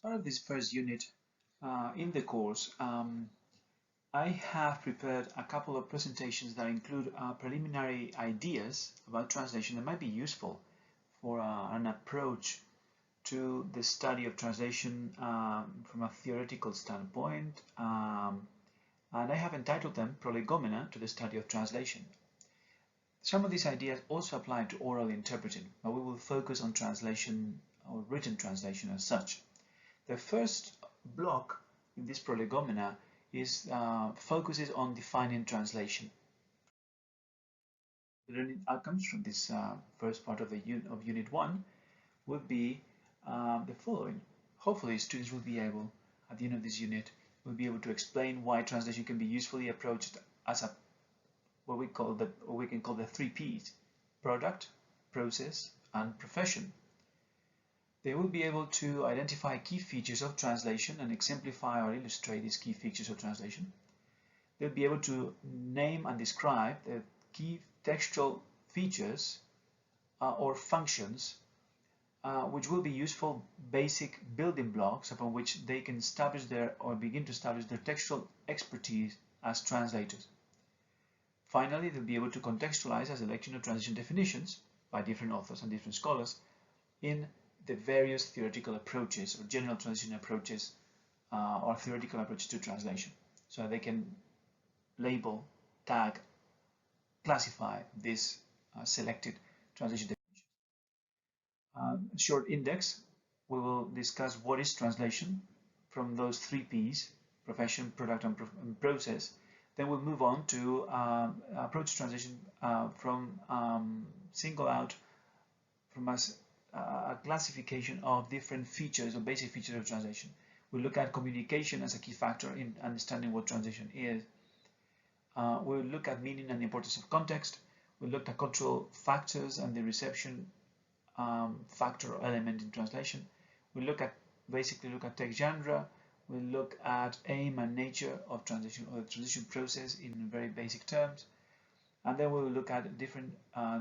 part of this first unit in the course, I have prepared a couple of presentations that include preliminary ideas about translation that might be useful for an approach to the study of translation from a theoretical standpoint, and I have entitled them Prolegomena to the study of translation. Some of these ideas also apply to oral interpreting, but we will focus on translation or written translation as such. The first block in this Prolegomena is focuses on defining translation. The learning outcomes from this first part of the Unit 1 would be the following. Hopefully students will be able, at the end of this unit, will be able to explain why translation can be usefully approached as what we can call the 3 Ps: product, process, and profession. They will be able to identify key features of translation and exemplify or illustrate these key features of translation. They'll be able to name and describe the key textual features or functions which will be useful basic building blocks upon which they can establish begin to establish their textual expertise as translators. Finally, they'll be able to contextualize a selection of translation definitions by different authors and different scholars in the various theoretical approaches or general translation approaches or theoretical approaches to translation. So they can label, tag, classify these selected translation definitions. Short index, we will discuss what is translation from those 3 Ps: profession, product, and process. Then we'll move on to approach translation from single out from a classification of different features or basic features of translation. We'll look at communication as a key factor in understanding what translation is. We'll look at meaning and the importance of context. We'll look at cultural factors and the reception factor or element in translation. We'll basically look at text genre. We'll look at aim and nature of translation or the translation process in very basic terms. And then we'll look at different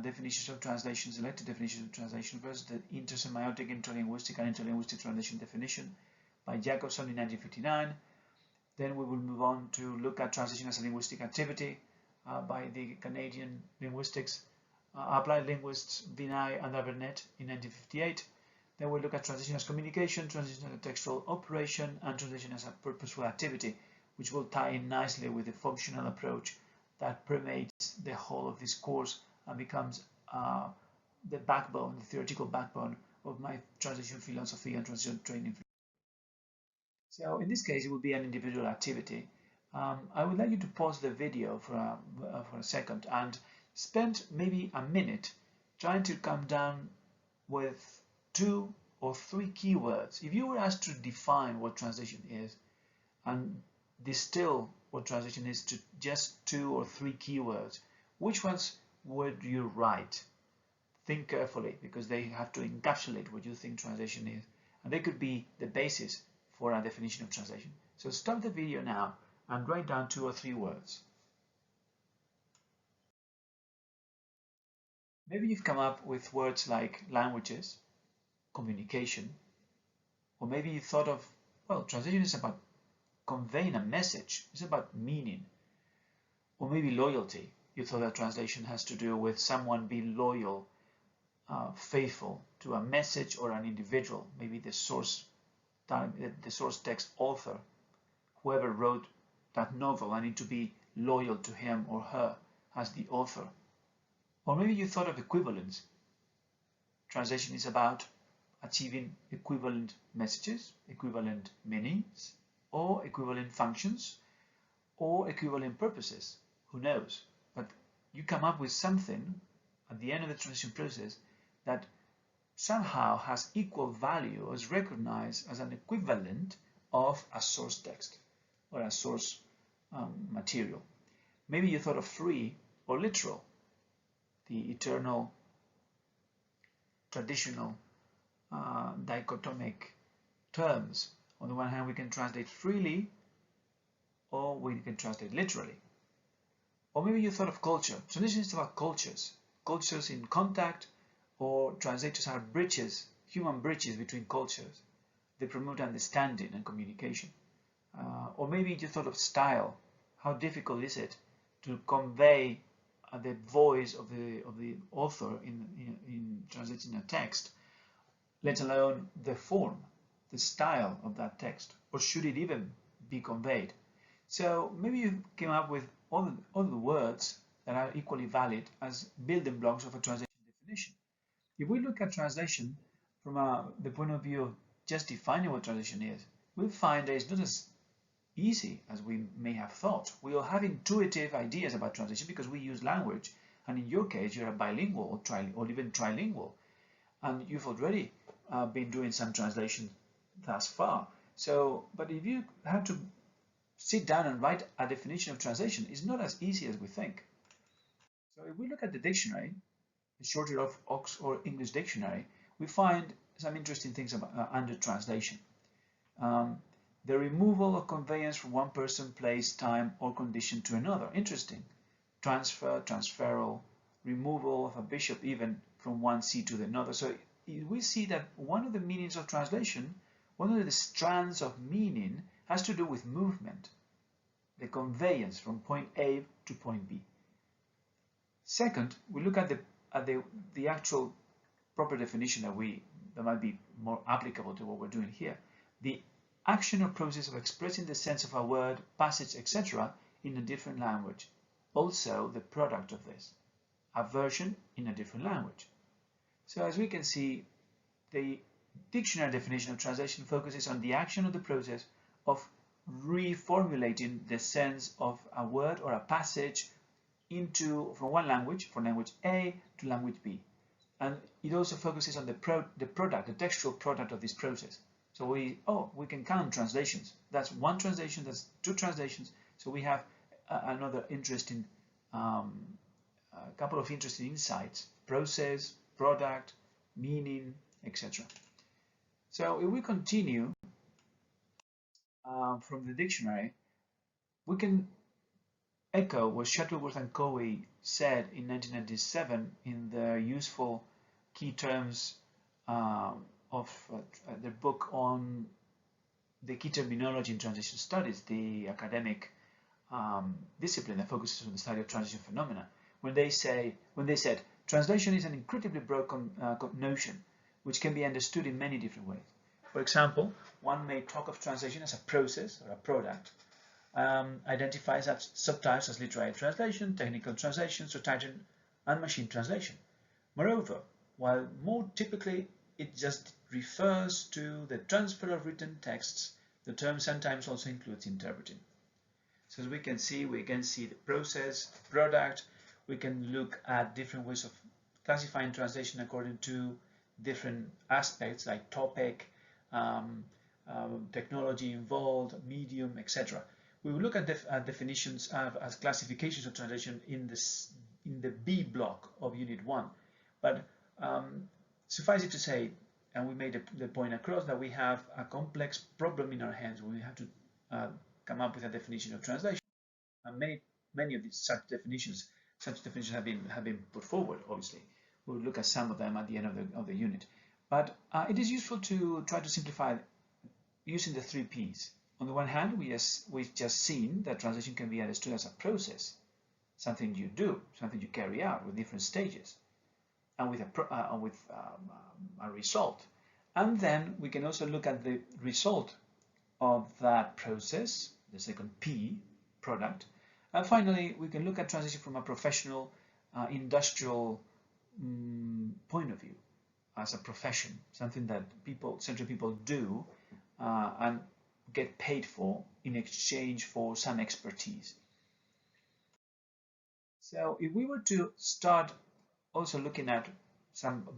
definitions of translation, selected definitions of translation versus the intersemiotic, interlinguistic, and interlinguistic translation definition by Jacobson in 1959. Then we will move on to look at translation as a linguistic activity by the Canadian linguistics, applied linguists Vinay and Abernett in 1958. Then we'll look at translation as communication, translation as a textual operation, and translation as a purposeful activity, which will tie in nicely with the functional approach that permeates the whole of this course and becomes the backbone, the theoretical backbone of my translation philosophy and translation training. So in this case, it will be an individual activity. I would like you to pause the video for a second and spend maybe a minute trying to come down with 2 or 3 keywords. If you were asked to define what translation is and distill what translation is to just 2 or 3 keywords, which ones would you write? Think carefully, because they have to encapsulate what you think translation is, and they could be the basis for a definition of translation. So stop the video now and write down 2 or 3 words. Maybe you've come up with words like languages, communication, or maybe you thought of, well, translation is about conveying a message, it's about meaning. Or maybe loyalty. You thought that translation has to do with someone being loyal, faithful to a message or an individual, maybe the source text author, whoever wrote that novel. I need to be loyal to him or her as the author. Or maybe you thought of equivalence. Translation is about achieving equivalent messages, equivalent meanings, or equivalent functions, or equivalent purposes. Who knows? But you come up with something at the end of the translation process that somehow has equal value or is recognized as an equivalent of a source text or a source material. Maybe you thought of free or literal, the eternal, traditional, dichotomic terms. On the one hand, we can translate freely, or we can translate literally. Or maybe you thought of culture. Translation is about cultures. Cultures in contact, or translators are bridges, human bridges between cultures. they promote understanding and communication. Or maybe you thought of style. How difficult is it to convey the voice of the author in translating a text, let alone the form, the style of that text, or should it even be conveyed? So maybe you came up with all the words that are equally valid as building blocks of a translation definition. If we look at translation from the point of view of just defining what translation is, we'll find that it's not as easy as we may have thought. We all have intuitive ideas about translation because we use language, and in your case, you're a bilingual or even trilingual, and you've already been doing some translation thus far. So, but if you have to sit down and write a definition of translation, it's not as easy as we think. So if we look at the dictionary, the shorter of Oxford English Dictionary, we find some interesting things about, under translation. The removal or conveyance from one person, place, time, or condition to another. Interesting. Transfer, transferal, removal of a bishop even from one see to another. So we see that one of the meanings of translation, one of the strands of meaning, has to do with movement, the conveyance from point A to point B. Second, we look at the actual proper definition that might be more applicable to what we're doing here. The action or process of expressing the sense of a word, passage, etc. in a different language. Also the product of this, a version in a different language. So as we can see, the dictionary definition of translation focuses on the action or the process of reformulating the sense of a word or a passage from one language, from language A to language B. And it also focuses on the product, the textual product of this process. So we can count translations. That's one translation, that's two translations. So we have another interesting, a couple of interesting insights: process, product, meaning, etc. So if we continue from the dictionary, we can echo what Shuttleworth and Cowie said in 1997 in their useful key terms of their book on the key terminology in translation studies, the academic discipline that focuses on the study of translation phenomena. When they said, translation is an incredibly broad notion which can be understood in many different ways. For example, one may talk of translation as a process or a product, identifies subtypes as literary translation, technical translation, subtitle, and machine translation. Moreover, while more typically it just refers to the transfer of written texts, the term sometimes also includes interpreting. So as we can see the process, the product. We can look at different ways of classifying translation according to different aspects like topic, technology involved, medium, etc. We will look at definitions as classifications of translation in the B block of Unit 1. But suffice it to say, and we made the point across, that we have a complex problem in our hands. We have to come up with a definition of translation. And many of these such definitions have been put forward. Obviously, we'll look at some of them at the end of the unit. But it is useful to try to simplify using the 3 Ps. On the one hand, we've just seen that translation can be understood as a process, something you do, something you carry out with different stages, and with a result. And then we can also look at the result of that process, the second P, product. And finally, we can look at translation from a professional, industrial point of view, as a profession, something that certain people do and get paid for in exchange for some expertise. So if we were to start also looking at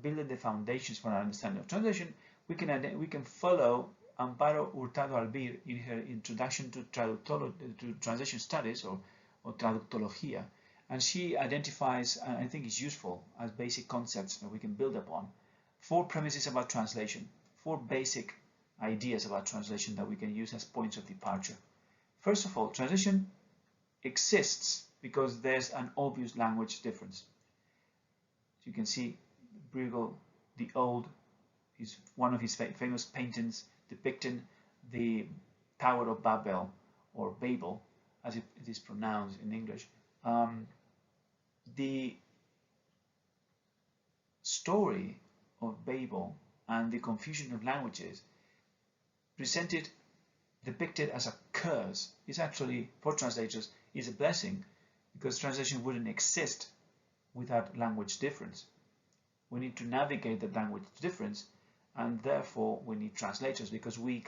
building the foundations for our understanding of translation, we can follow Amparo Hurtado Albir in her introduction to translation studies or traductología, and she identifies, and I think is useful as basic concepts that we can build upon, 4 premises about translation, 4 basic ideas about translation that we can use as points of departure. First of all, translation exists because there's an obvious language difference. You can see Bruegel the Old is one of his famous paintings depicting the Tower of Babel, or Babel, as it is pronounced in English. The story of Babel and the confusion of languages depicted as a curse is actually, for translators, is a blessing, because translation wouldn't exist without language difference. We need to navigate the language difference, and therefore we need translators, because we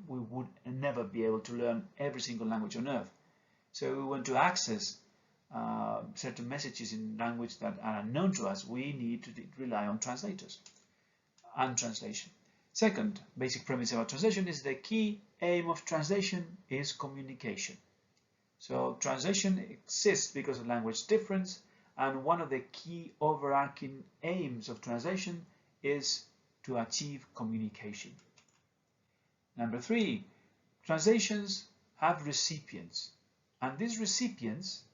would never be able to learn every single language on earth. So we want to access certain messages in language that are unknown to us. We need to rely on translators and translation. Second basic premise about translation is the key aim of translation is communication. So translation exists because of language difference, and one of the key overarching aims of translation is to achieve communication. Number 3, translations have recipients, and these recipients,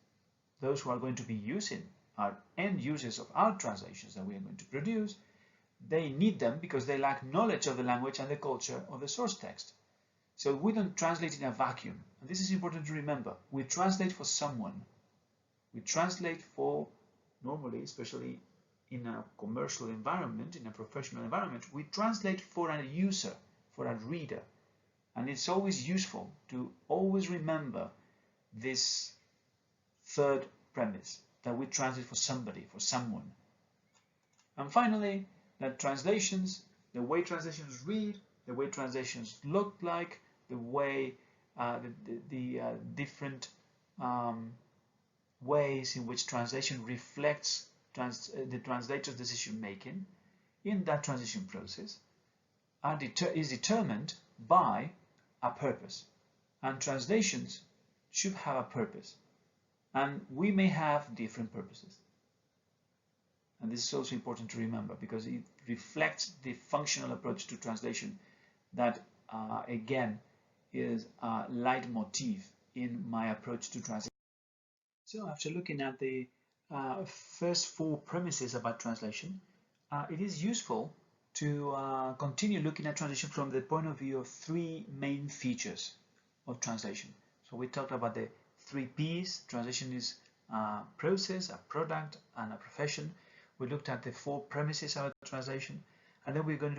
those who are going to be using, are end users of our translations that we are going to produce. They need them because they lack knowledge of the language and the culture of the source text. So we don't translate in a vacuum, and this is important to remember. We translate for someone. We translate for, normally, especially in a commercial environment, in a professional environment, we translate for a user, for a reader. And it's always useful to always remember this third premise, that we translate for somebody, for someone. And finally, that translations, the way translations read, the way translations look like, the way the different ways in which translation reflects the translator's decision making in that transition process is determined by a purpose. And translations should have a purpose. And we may have different purposes. And this is also important to remember, because it reflects the functional approach to translation that, again, is a leitmotif in my approach to translation. So after looking at the first 4 premises about translation, it is useful to continue looking at translation from the point of view of 3 main features of translation. So we talked about the 3 P's. Translation is a process, a product, and a profession. We looked at the 4 premises about translation, and then we're going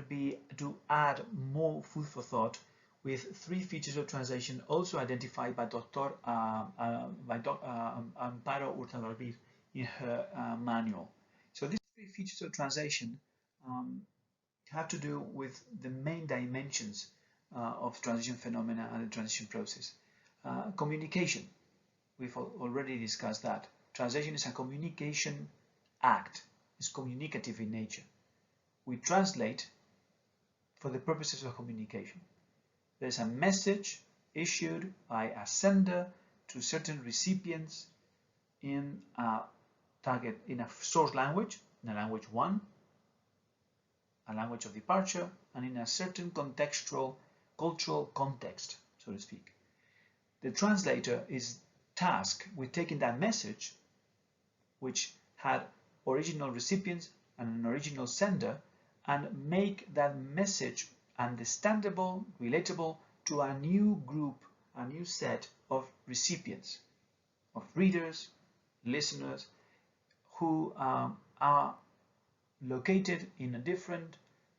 to add more food for thought with 3 features of translation also identified by Dr. Amparo Hurtado in her manual. So these 3 features of translation have to do with the main dimensions of transition phenomena and the transition process. Communication, we've already discussed that. Translation is a communication act. It's communicative in nature. We translate for the purposes of communication. There's a message issued by a sender to certain recipients in a source language, in a language 1, a language of departure, and in a certain contextual, cultural context, so to speak. The translator is tasked with taking that message, which had original recipients and an original sender, and make that message understandable, relatable to a new group, a new set of recipients, of readers, listeners, who are located in a different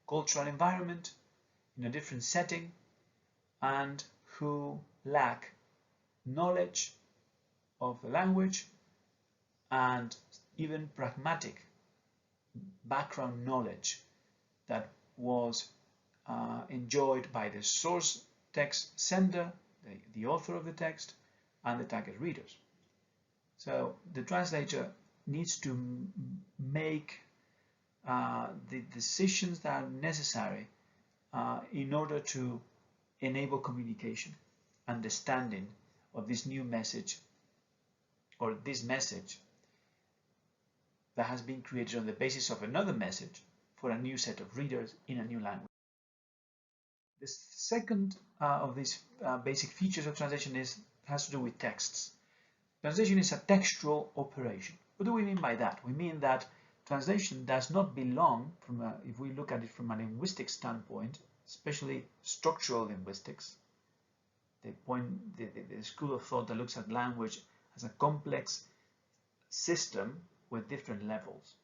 cultural environment, in a different setting, and who lack knowledge of the language and even pragmatic background knowledge that was enjoyed by the source text sender, the author of the text, and the target readers. So the translator needs to make the decisions that are necessary in order to enable communication, understanding of this new message, or this message that has been created on the basis of another message for a new set of readers in a new language. The second of these basic features of translation has to do with texts. Translation is a textual operation. What do we mean by that? We mean that translation does not belong, if we look at it from a linguistic standpoint, especially structural linguistics, the school of thought that looks at language as a complex system with different levels.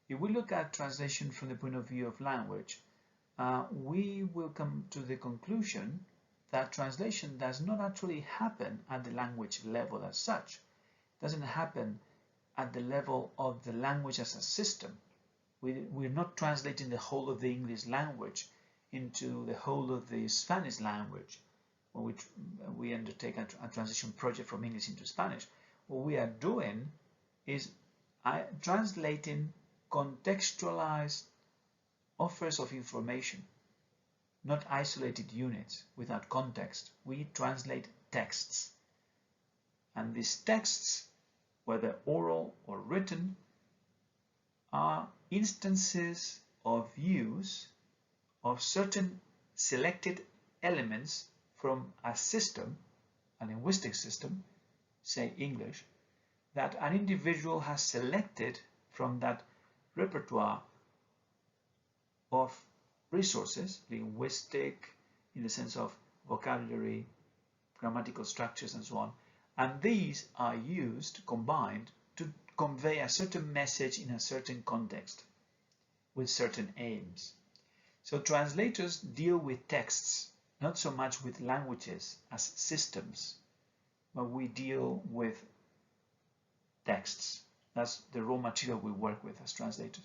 If we look at translation from the point of view of language, we will come to the conclusion that translation does not actually happen at the language level as such. It doesn't happen at the level of the language as a system. We're not translating the whole of the English language into the whole of the Spanish language when we undertake a translation project from English into Spanish. What we are doing is translating contextualized offers of information, not isolated units without context. We translate texts. And these texts, whether oral or written, are instances of use of certain selected elements from a system, a linguistic system, say English, that an individual has selected from that repertoire of resources, linguistic in the sense of vocabulary, grammatical structures and so on, and these are used, combined, to convey a certain message in a certain context with certain aims. So translators deal with texts, not so much with languages as systems, but we deal with texts. That's the raw material we work with as translators.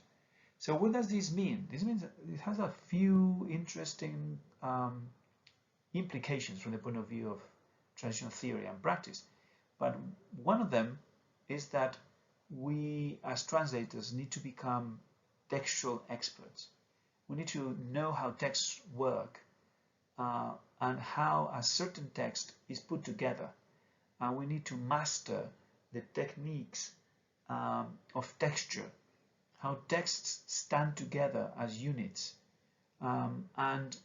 So what does this mean? This means that it has a few interesting implications from the point of view of translation theory and practice. But one of them is that we as translators need to become textual experts. We need to know how texts work and how a certain text is put together. And we need to master the techniques of texture, how texts stand together as units, and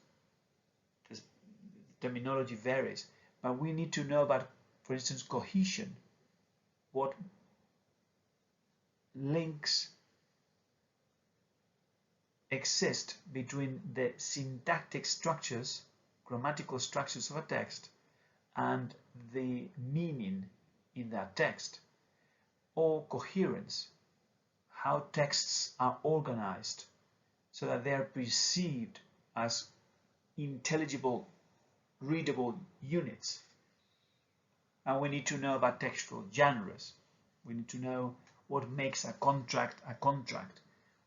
the terminology varies, but we need to know about, for instance, cohesion, what links exist between the syntactic structures, grammatical structures of a text, and the meaning in that text, or coherence, how texts are organized so that they are perceived as intelligible, readable units. And we need to know about textual genres. We need to know what makes a contract,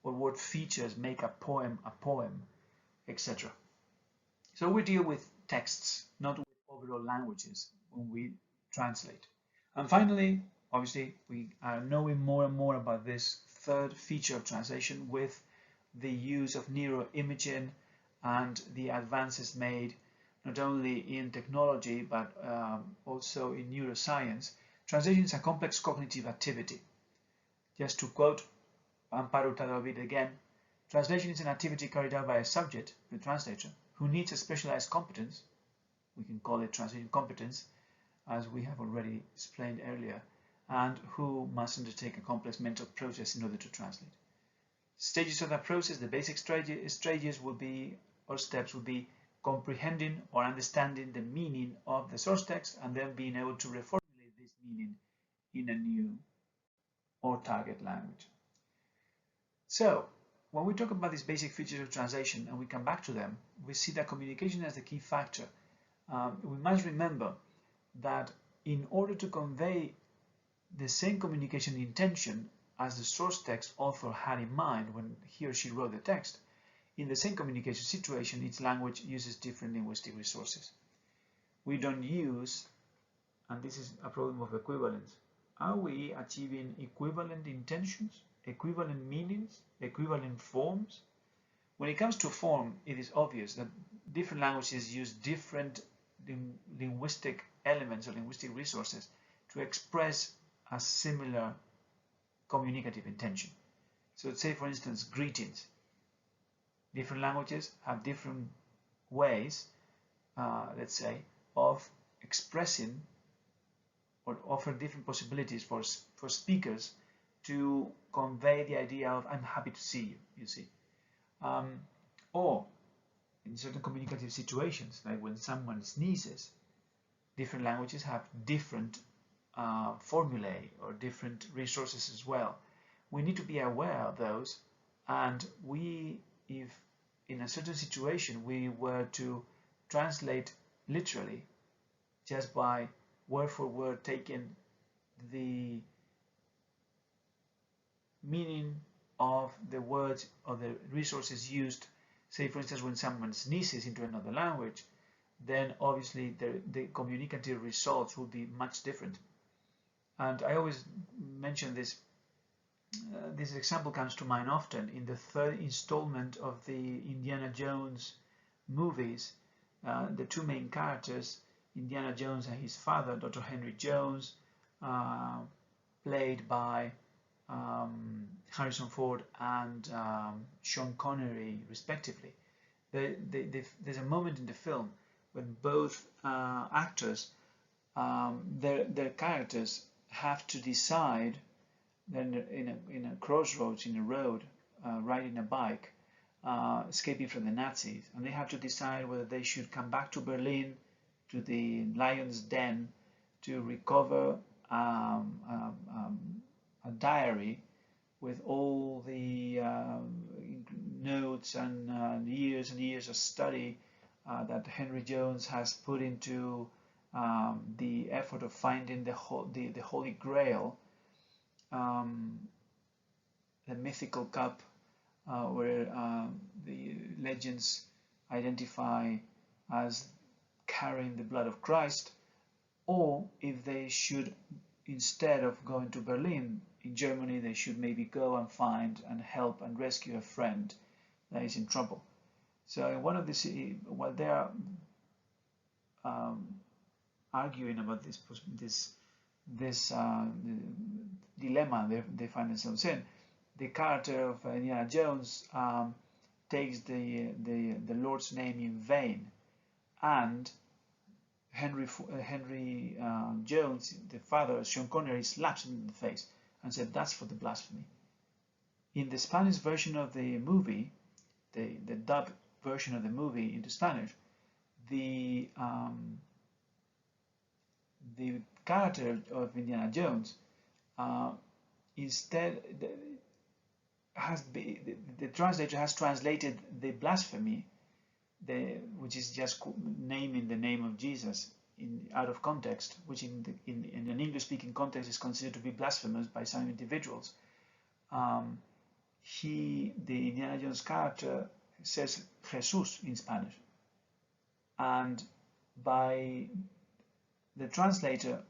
or what features make a poem, etc. So we deal with texts, not with overall languages when we translate. And finally, obviously, we are knowing more and more about this third feature of translation with the use of neuroimaging and the advances made not only in technology but also in neuroscience. Translation is a complex cognitive activity. Just to quote Amparo Hurtado again, translation is an activity carried out by a subject, the translator, who needs a specialized competence. We can call it translation competence, as we have already explained earlier, and who must undertake a complex mental process in order to translate. Stages of that process, the basic stages will be, or steps will be, comprehending or understanding the meaning of the source text and then being able to reformulate this meaning in a new or target language. So, when we talk about these basic features of translation and we come back to them, we see that communication as the key factor. We must remember that in order to convey the same communication intention as the source text author had in mind when he or she wrote the text, in the same communication situation, each language uses different linguistic resources. We don't use, and this is a problem of equivalence, are we achieving equivalent intentions, equivalent meanings, equivalent forms? When it comes to form, it is obvious that different languages use different linguistic elements or linguistic resources to express a similar communicative intention. So let's say, for instance, greetings. Different languages have different ways, let's say, of expressing or offer different possibilities for speakers to convey the idea of "I'm happy to see you," you see. Or in certain communicative situations, like when someone sneezes. Different languages have different formulae or different resources as well. We need to be aware of those, and if in a certain situation we were to translate literally, just by word for word taking the meaning of the words or the resources used, say for instance when someone sneezes into another language, then obviously the communicative results will be much different. And I always mention this. This example comes to mind often in the third installment of the Indiana Jones movies. The two main characters, Indiana Jones and his father, Dr. Henry Jones, played by Harrison Ford and Sean Connery, respectively. There's a moment in the film when both actors, their characters have to decide. Then in a crossroads in a road, riding a bike, escaping from the Nazis, and they have to decide whether they should come back to Berlin, to the lion's den, to recover a diary with all the notes and years of study that Henry Jones has put into the effort of finding the Holy Grail. The mythical cup where the legends identify as carrying the blood of Christ, or if they should, instead of going to Berlin, in Germany, they should maybe go and find and help and rescue a friend that is in trouble. So in one of these, while they are arguing about this dilemma they find themselves in, the character of Indiana Jones takes the Lord's name in vain, and Henry Jones, the father, Sean Connery, slaps him in the face and said, "That's for the blasphemy." In the Spanish version of the movie, the dub version of the movie into Spanish, the character of Indiana Jones instead the translator has translated the blasphemy, which is just naming the name of Jesus out of context, which in an English-speaking context is considered to be blasphemous by some individuals. The Indiana Jones character says Jesus in Spanish, and by the translator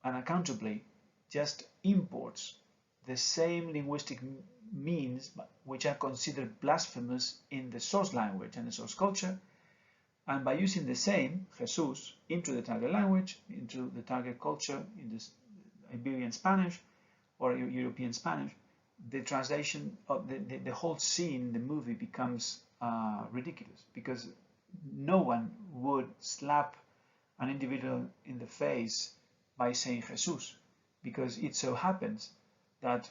unaccountably just imports the same linguistic means which are considered blasphemous in the source language and the source culture, and by using the same Jesus into the target language, into the target culture, in this Iberian Spanish or European Spanish, the translation of the whole scene in the movie becomes ridiculous, because no one would slap an individual in the face by saying Jesus, because it so happens that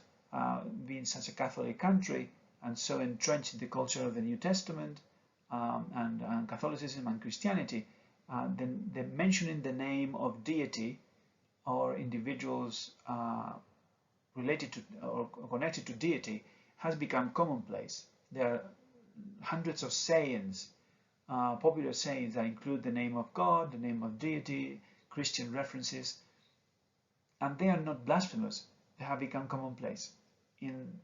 being such a Catholic country and so entrenched in the culture of the New Testament and Catholicism and Christianity, then the mentioning the name of deity or individuals related to or connected to deity has become commonplace. There are hundreds of sayings, popular sayings that include the name of God, the name of deity, Christian references, and they are not blasphemous. They have become commonplace in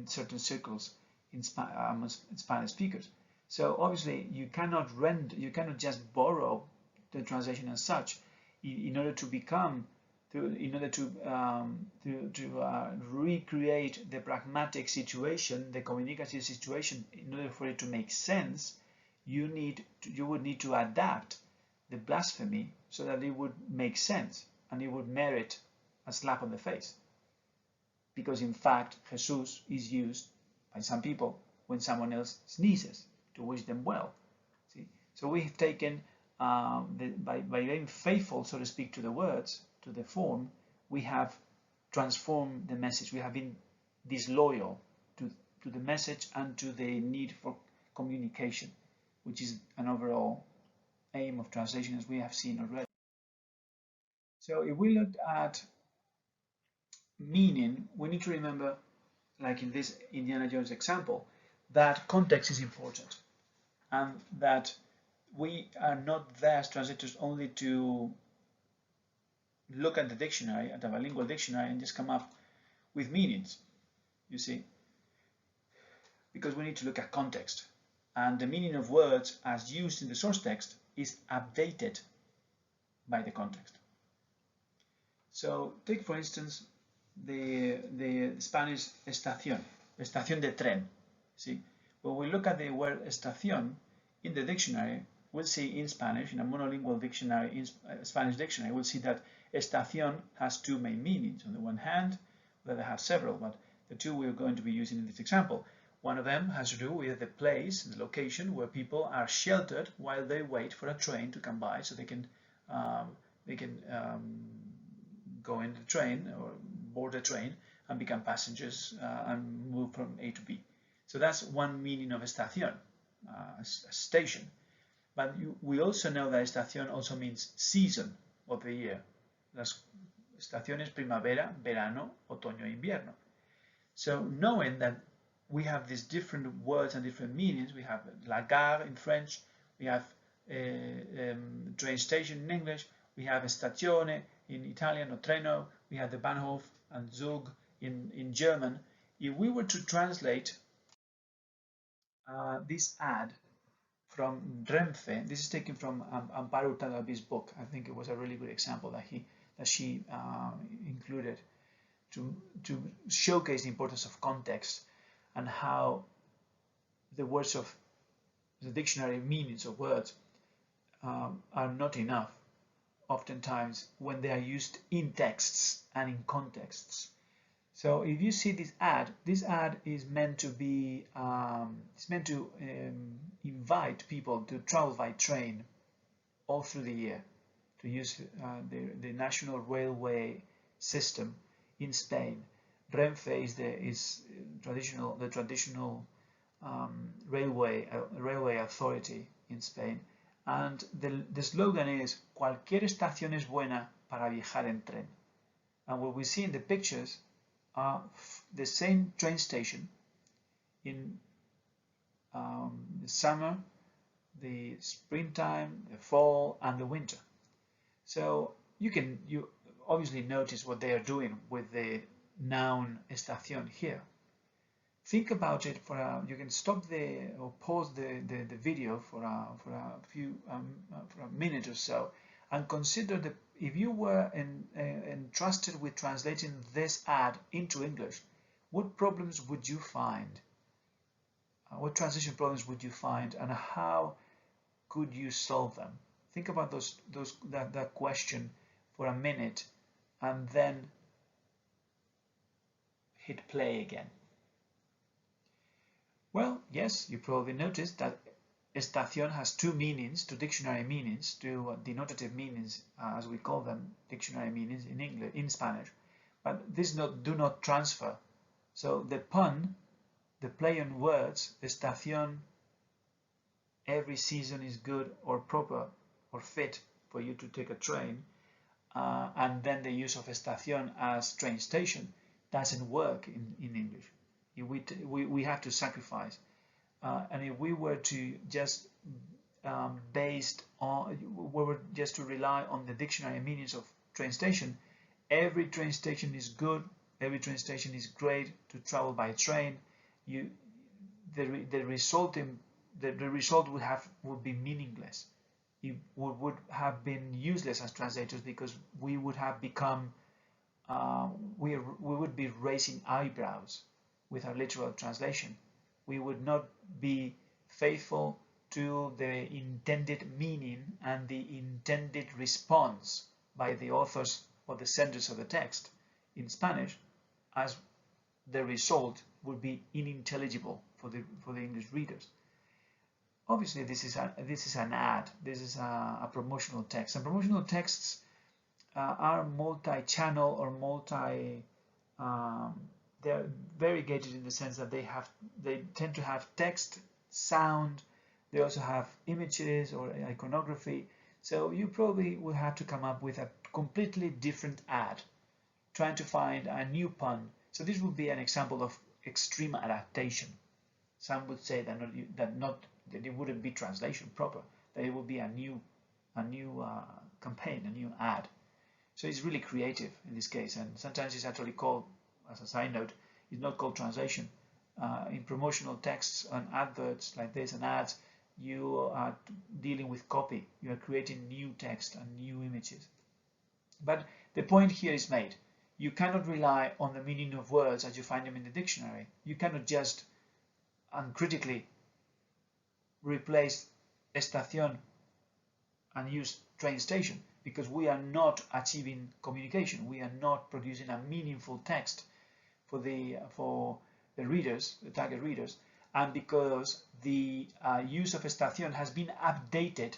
certain circles amongst Spanish speakers. So obviously you cannot just borrow the translation as such in order to recreate the pragmatic situation, the communicative situation. In order for it to make sense, you would need to adapt the blasphemy so that it would make sense and it would merit a slap on the face. Because in fact, Jesus is used by some people when someone else sneezes to wish them well. See? So we have taken, by being faithful, so to speak, to the words, to the form, we have transformed the message. We have been disloyal to the message and to the need for communication. which is an overall aim of translation, as we have seen already. So if we look at meaning, we need to remember, like in this Indiana Jones example, that context is important, and that we are not there as translators only to look at the dictionary, at a bilingual dictionary, and just come up with meanings, you see, because we need to look at context, and the meaning of words as used in the source text is updated by the context. So take, for instance, the Spanish estación de tren. See, when we look at the word estación in the dictionary, we'll see in Spanish, in a monolingual dictionary, in Spanish dictionary, we'll see that estación has two main meanings. On the one hand, well, they have several, but the two we're going to be using in this example. One of them has to do with the place, the location where people are sheltered while they wait for a train to come by, so they can go in the train or board the train and become passengers and move from A to B. So that's one meaning of estación, a station. But we also know that estación also means season of the year. Las estaciones primavera, verano, otoño, invierno. So knowing that we have these different words and different meanings, we have la gare in French, we have train station in English, we have stazione in Italian, or treno, we have the Bahnhof and Zug in German. If we were to translate this ad from Renfe, this is taken from Amparo Hurtado-Albi's book. I think it was a really good example that she included to showcase the importance of context and how the words of the dictionary meanings of words are not enough oftentimes when they are used in texts and in contexts. So if you see this ad is meant to be invite people to travel by train all through the year, to use the national railway system in Spain. Renfe is the traditional railway authority in Spain, and the slogan is "Cualquier estación es buena para viajar en tren." And what we see in the pictures are the same train station in the summer, the springtime, the fall, and the winter. So you obviously notice what they are doing with the noun estación here. Think about it you can stop or pause the video for a minute or so, and consider if you were entrusted with translating this ad into English, what problems would you find? What translation problems would you find, and how could you solve them? Think about that question for a minute, and then hit play again. Well, yes, you probably noticed that estación has two meanings, two dictionary meanings, two denotative meanings, as we call them, dictionary meanings in English, in Spanish. But these do not transfer. So the pun, the play on words, estación, every season is good or proper or fit for you to take a train, and then the use of estación as train station doesn't work in English. We have to sacrifice, and if we were to just to rely on the dictionary meanings of train station, every train station is good, every train station is great to travel by train. The result would be meaningless. It would have been useless as translators, because we would have become we would be raising eyebrows with our literal translation. We would not be faithful to the intended meaning and the intended response by the authors or the senders of the text in Spanish, as the result would be unintelligible for the English readers. Obviously, this is an ad. This is a promotional text, and promotional texts are multi-channel or they're variegated in the sense that they tend to have text, sound, They also have images or iconography. So you probably will have to come up with a completely different ad, trying to find a new pun. So this would be an example of extreme adaptation. Some would say that it wouldn't be translation proper, that it would be a new campaign, a new ad. So it's really creative in this case, and sometimes it's actually called, as a side note, it's not called translation. In promotional texts and adverts like this and ads, you are dealing with copy. You are creating new text and new images. But the point here is made. You cannot rely on the meaning of words as you find them in the dictionary. You cannot just uncritically replace estación and use train station, because we are not achieving communication. We are not producing a meaningful text for the readers, the target readers, and because the use of estación has been updated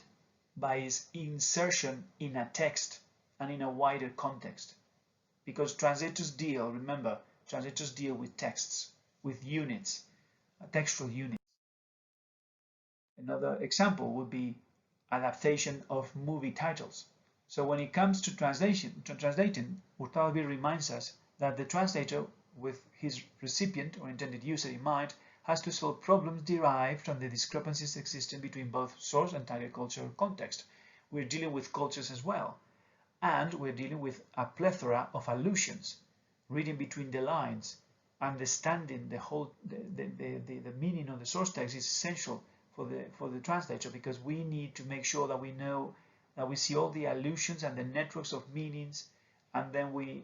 by its insertion in a text and in a wider context. Because translators deal, remember, translators deal with texts, with units, textual units. Another example would be adaptation of movie titles. So when it comes to translating, Hurtado reminds us that the translator, with his recipient or intended user in mind, has to solve problems derived from the discrepancies existing between both source and target culture or context. We're dealing with cultures as well, and we're dealing with a plethora of allusions, reading between the lines, understanding the meaning of the source text is essential for the translator, because we need to make sure that we know that we see all the allusions and the networks of meanings, and then we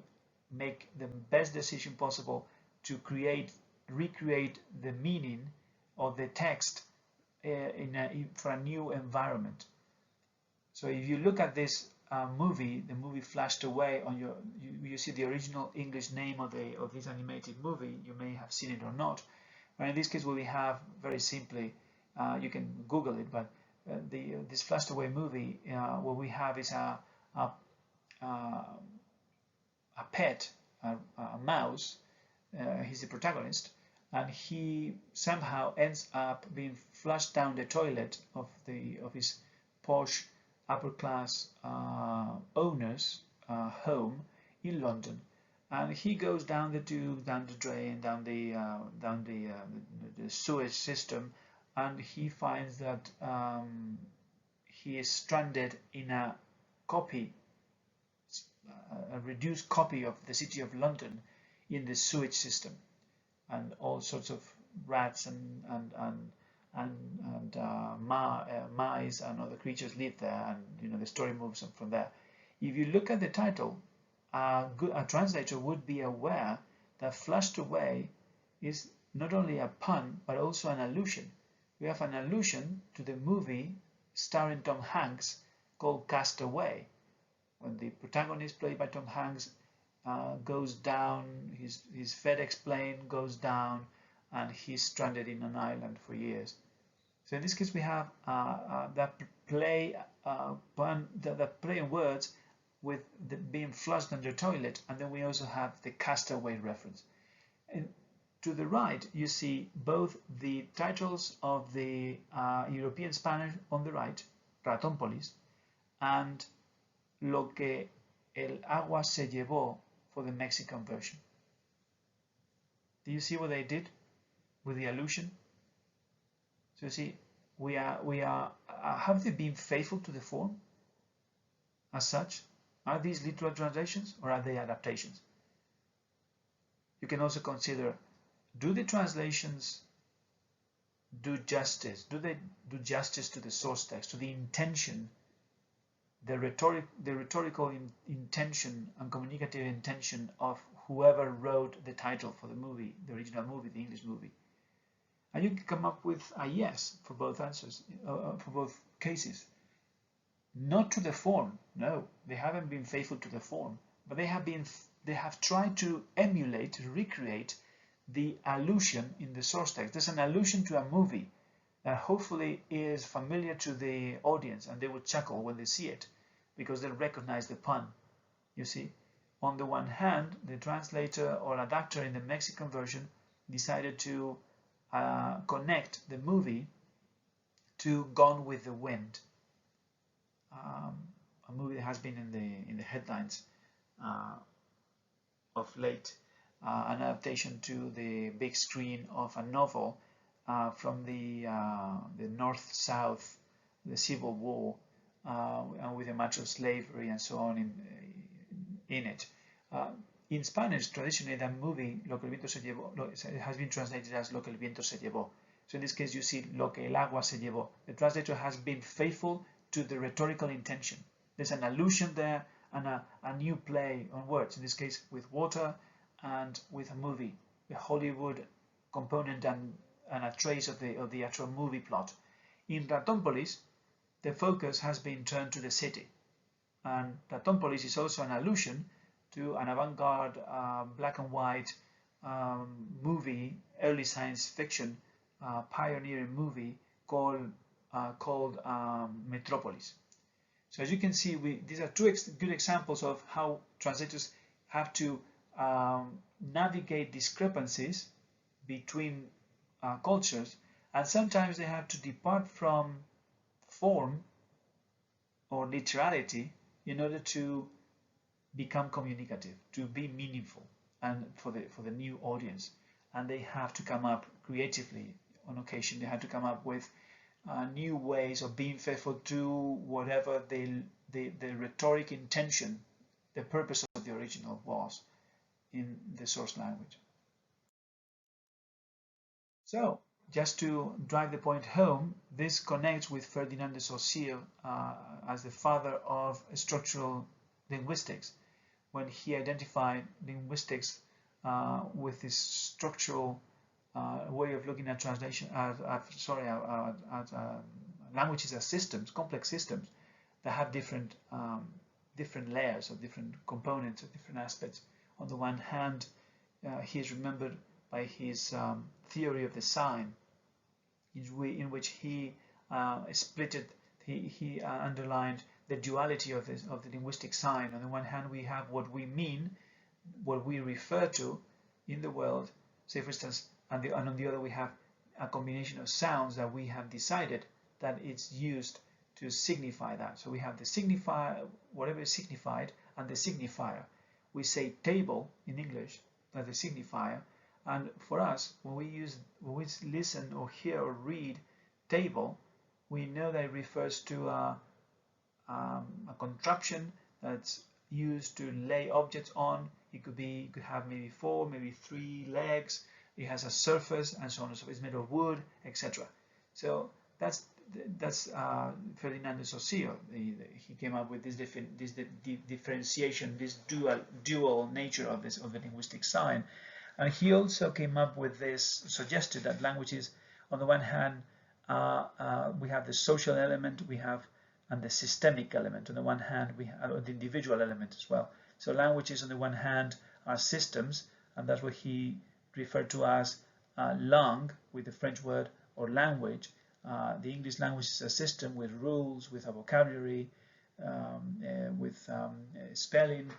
make the best decision possible to recreate the meaning of the text for a new environment. So if you look at this movie, the movie flashed away on you see the original English name of this animated movie. You may have seen it or not. But in this case, what we have very simply, you can Google it, but this flashed away movie, what we have is a pet, a mouse. He's the protagonist, and he somehow ends up being flushed down the toilet of his posh upper class owner's home in London, and he goes down the tube, down the drain, down the sewage system, and he finds that he is stranded in a reduced copy of the City of London in the sewage system, and all sorts of rats and mice and other creatures live there, and the story moves on from there. If you look at the title, a translator would be aware that flushed away is not only a pun but also an allusion. We have an allusion to the movie starring Tom Hanks called Cast Away, when the protagonist, played by Tom Hanks, goes down, his FedEx plane goes down, and he's stranded in an island for years. So in this case, we have that play on words with being flushed under toilet, and then we also have the castaway reference. And to the right, you see both the titles of the European Spanish on the right, Ratónpolis, and Lo que el agua se llevó for the Mexican version. Do you see what they did with the allusion? So you see, have they been faithful to the form as such? Are these literal translations or are they adaptations? You can also consider, do the translations do justice? Do they do justice to the source text, to the intention, the rhetorical intention and communicative intention of whoever wrote the title for the movie, the original movie, the English movie? And you can come up with a yes for both answers, for both cases. Not to the form, no, they haven't been faithful to the form, but they have tried to emulate, recreate the allusion in the source text. There's an allusion to a movie that hopefully is familiar to the audience, and they will chuckle when they see it because they recognize the pun. You see, on the one hand, the translator or adapter in the Mexican version decided to connect the movie to Gone with the Wind, a movie that has been in the headlines of late, an adaptation to the big screen of a novel from the North-South, the Civil War, and with a matter of slavery and so on in it. In Spanish, traditionally, that movie, Lo que el viento se llevó, it has been translated as Lo que el viento se llevó. So in this case, you see Lo que el agua se llevó. The translator has been faithful to the rhetorical intention. There's an allusion there and a new play on words, in this case with water and with a movie, the Hollywood component and a trace of the actual movie plot. In Ratonpolis, the focus has been turned to the city. And Ratonpolis is also an allusion to an avant-garde black and white movie, early science fiction, pioneering movie called Metropolis. So as you can see, these are two good examples of how translators have to navigate discrepancies between cultures, and sometimes they have to depart from form or literality in order to become communicative, to be meaningful, and for the new audience. And they have to come up creatively on occasion. They have to come up with new ways of being faithful to whatever the rhetoric intention, the purpose of the original was in the source language. So, just to drive the point home, this connects with Ferdinand de Saussure as the father of structural linguistics, when he identified linguistics with this structural way of looking at translation, languages as systems, complex systems that have different layers or different components or different aspects. On the one hand, he is remembered by his theory of the sign, in which he he underlined the duality of the linguistic sign. On the one hand, we have what we mean, what we refer to in the world, say for instance, and on the other we have a combination of sounds that we have decided that it's used to signify that. So we have the signifier, whatever is signified, and the signifier. We say table in English, that's the signifier, and for us, when we listen or hear or read table, we know that it refers to a contraption that's used to lay objects on. It could have maybe 4, maybe 3 legs. It has a surface and so on and so forth. It's made of wood, etc. So that's Ferdinand de Saussure. He came up with this differentiation, this dual nature of the linguistic sign, and he also came up with this, suggested that languages, on the one hand, we have the social element, and the systemic element. On the one hand, we have the individual element as well. So languages, on the one hand, are systems, and that's what he referred to as langue, with the French word, or language. The English language is a system with rules, with a vocabulary, with spelling.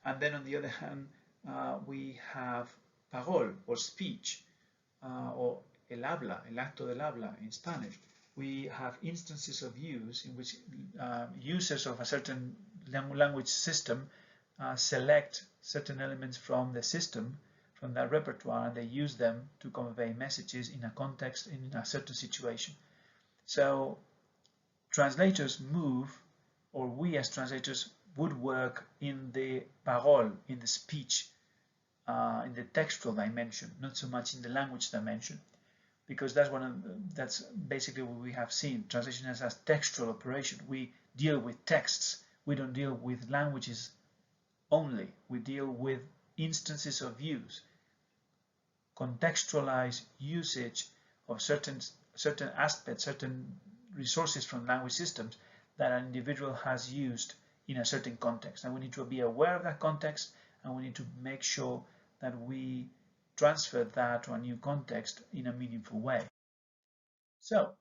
And then on the other hand, we have parole, or speech, or el habla, el acto del habla in Spanish. We have instances of use in which users of a certain language system select certain elements from the system, from that repertoire, and they use them to convey messages in a context, in a certain situation. So translators move, or we as translators would work in the parole, in the speech, in the textual dimension, not so much in the language dimension, because that's basically what we have seen. Translation as a textual operation. We deal with texts. We don't deal with languages only. We deal with instances of use, contextualized usage of certain aspects, certain resources from language systems that an individual has used in a certain context. And we need to be aware of that context, and we need to make sure that we transfer that to a new context in a meaningful way. So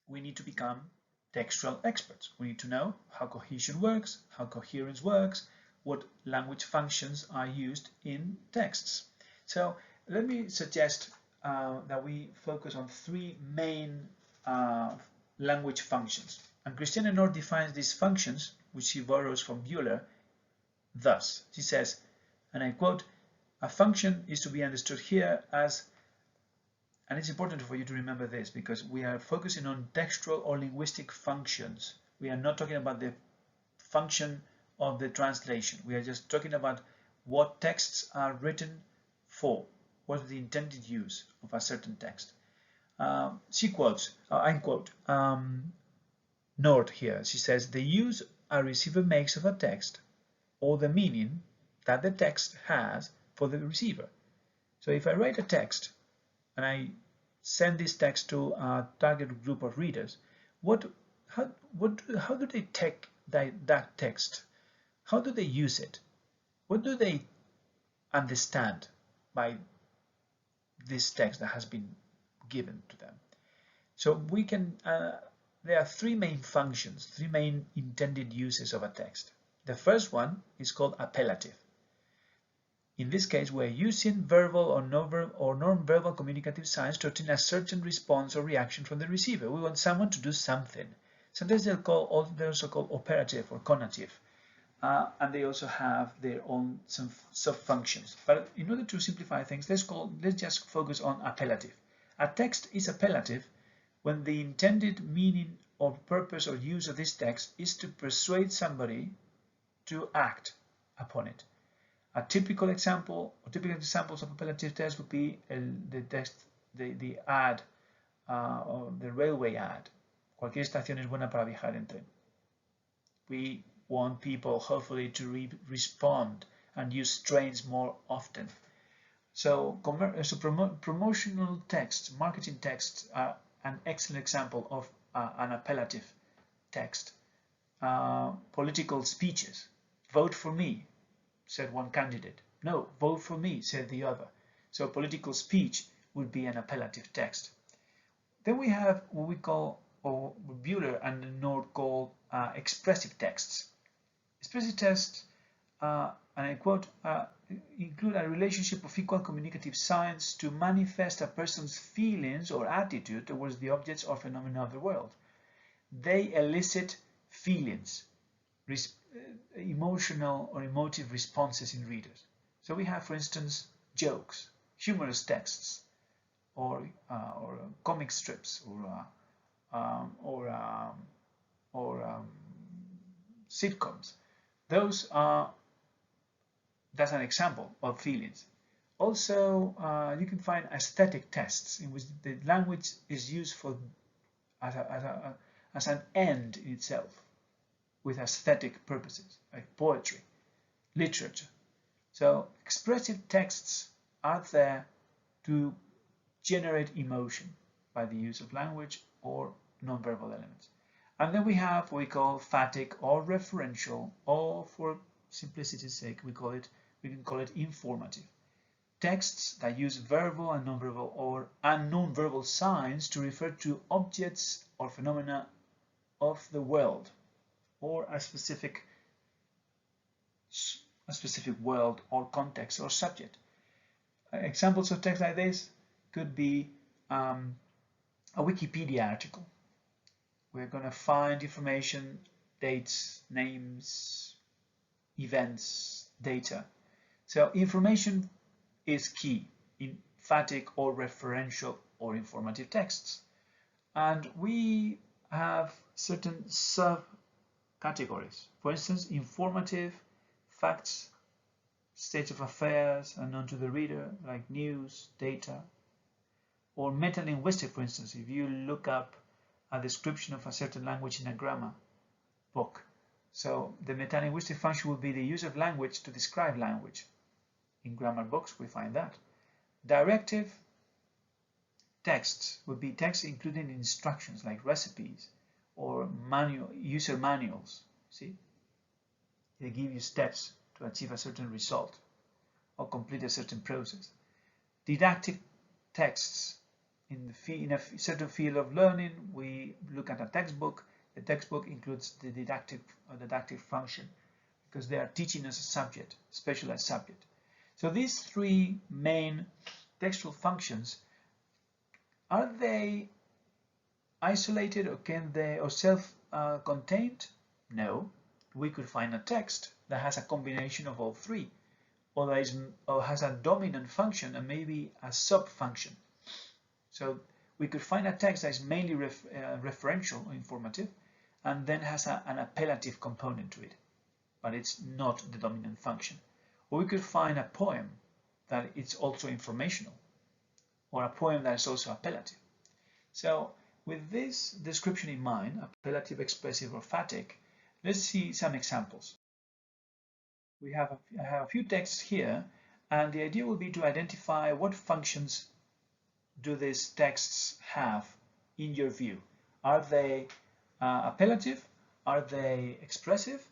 we need to become textual experts. We need to know how cohesion works, how coherence works, what language functions are used in texts. So let me suggest that we focus on 3 main language functions. And Christiane Nord defines these functions, which she borrows from Buehler, thus. She says, and I quote, "A function is to be understood here as," and it's important for you to remember this because we are focusing on textual or linguistic functions. We are not talking about the function of the translation. We are just talking about what texts are written for, what is the intended use of a certain text. She quotes, I quote, Nord here. She says, "The use a receiver makes of a text or the meaning that the text has for the receiver." So if I write a text and I send this text to a target group of readers, how do they take that text? How do they use it? What do they understand by this text that has been given to them? So we can, there are three main functions, three main intended uses of a text. The first one is called appellative. In this case, we're using verbal or non-verbal communicative signs to obtain a certain response or reaction from the receiver. We want someone to do something. Sometimes they're also called operative or conative, and they also have their own some sub-functions. But in order to simplify things, let's just focus on appellative. A text is appellative when the intended meaning or purpose or use of this text is to persuade somebody to act upon it. A typical example, or typical examples of appellative text would be the ad, or the railway ad. Cualquier estación es buena para viajar en tren. We want people, hopefully, to respond and use trains more often. So, promotional texts, marketing texts, are an excellent example of an appellative text. Political speeches. "Vote for me," said one candidate. "No, vote for me," said the other. So political speech would be an appellative text. Then we have what we call, or Buehler and Nord call, expressive texts. Expressive texts, and I quote, include a relationship of equal communicative signs to manifest a person's feelings or attitude towards the objects or phenomena of the world. They elicit feelings, emotional or emotive responses in readers. So we have, for instance, jokes, humorous texts, or comic strips, or sitcoms. Those are, that's an example of feelings. Also, you can find aesthetic texts in which the language is used for as an end in itself, with aesthetic purposes, like poetry, literature. So expressive texts are there to generate emotion by the use of language or nonverbal elements. And then we have what we call phatic or referential, or for simplicity's sake, we can call it informative. Texts that use verbal and nonverbal signs to refer to objects or phenomena of the world, or a specific world or context or subject. Examples of text like this could be a Wikipedia article. We're going to find information, dates, names, events, data. So information is key in phatic or referential or informative texts. And we have certain subcategories. For instance, informative, facts, state of affairs unknown to the reader, like news, data. Or metalinguistic, for instance, if you look up a description of a certain language in a grammar book. So the metalinguistic function will be the use of language to describe language. In grammar books, we find that. Directive texts would be texts including instructions like recipes or user manuals. See? They give you steps to achieve a certain result or complete a certain process. Didactic texts. In a certain field of learning, we look at a textbook. The textbook includes the didactic function because they are teaching us a subject, specialized subject. So these three main textual functions, are they isolated, or can they, or self-contained? No. We could find a text that has a combination of all three, or that is, or has a dominant function and maybe a sub-function. So we could find a text that is mainly referential or informative, and then has an appellative component to it, but it's not the dominant function. Or we could find a poem that it's also informational, or a poem that is also appellative. So with this description in mind, appellative, expressive, or phatic, let's see some examples. I have a few texts here, and the idea will be to identify what functions do these texts have in your view. Are they appellative? Are they expressive?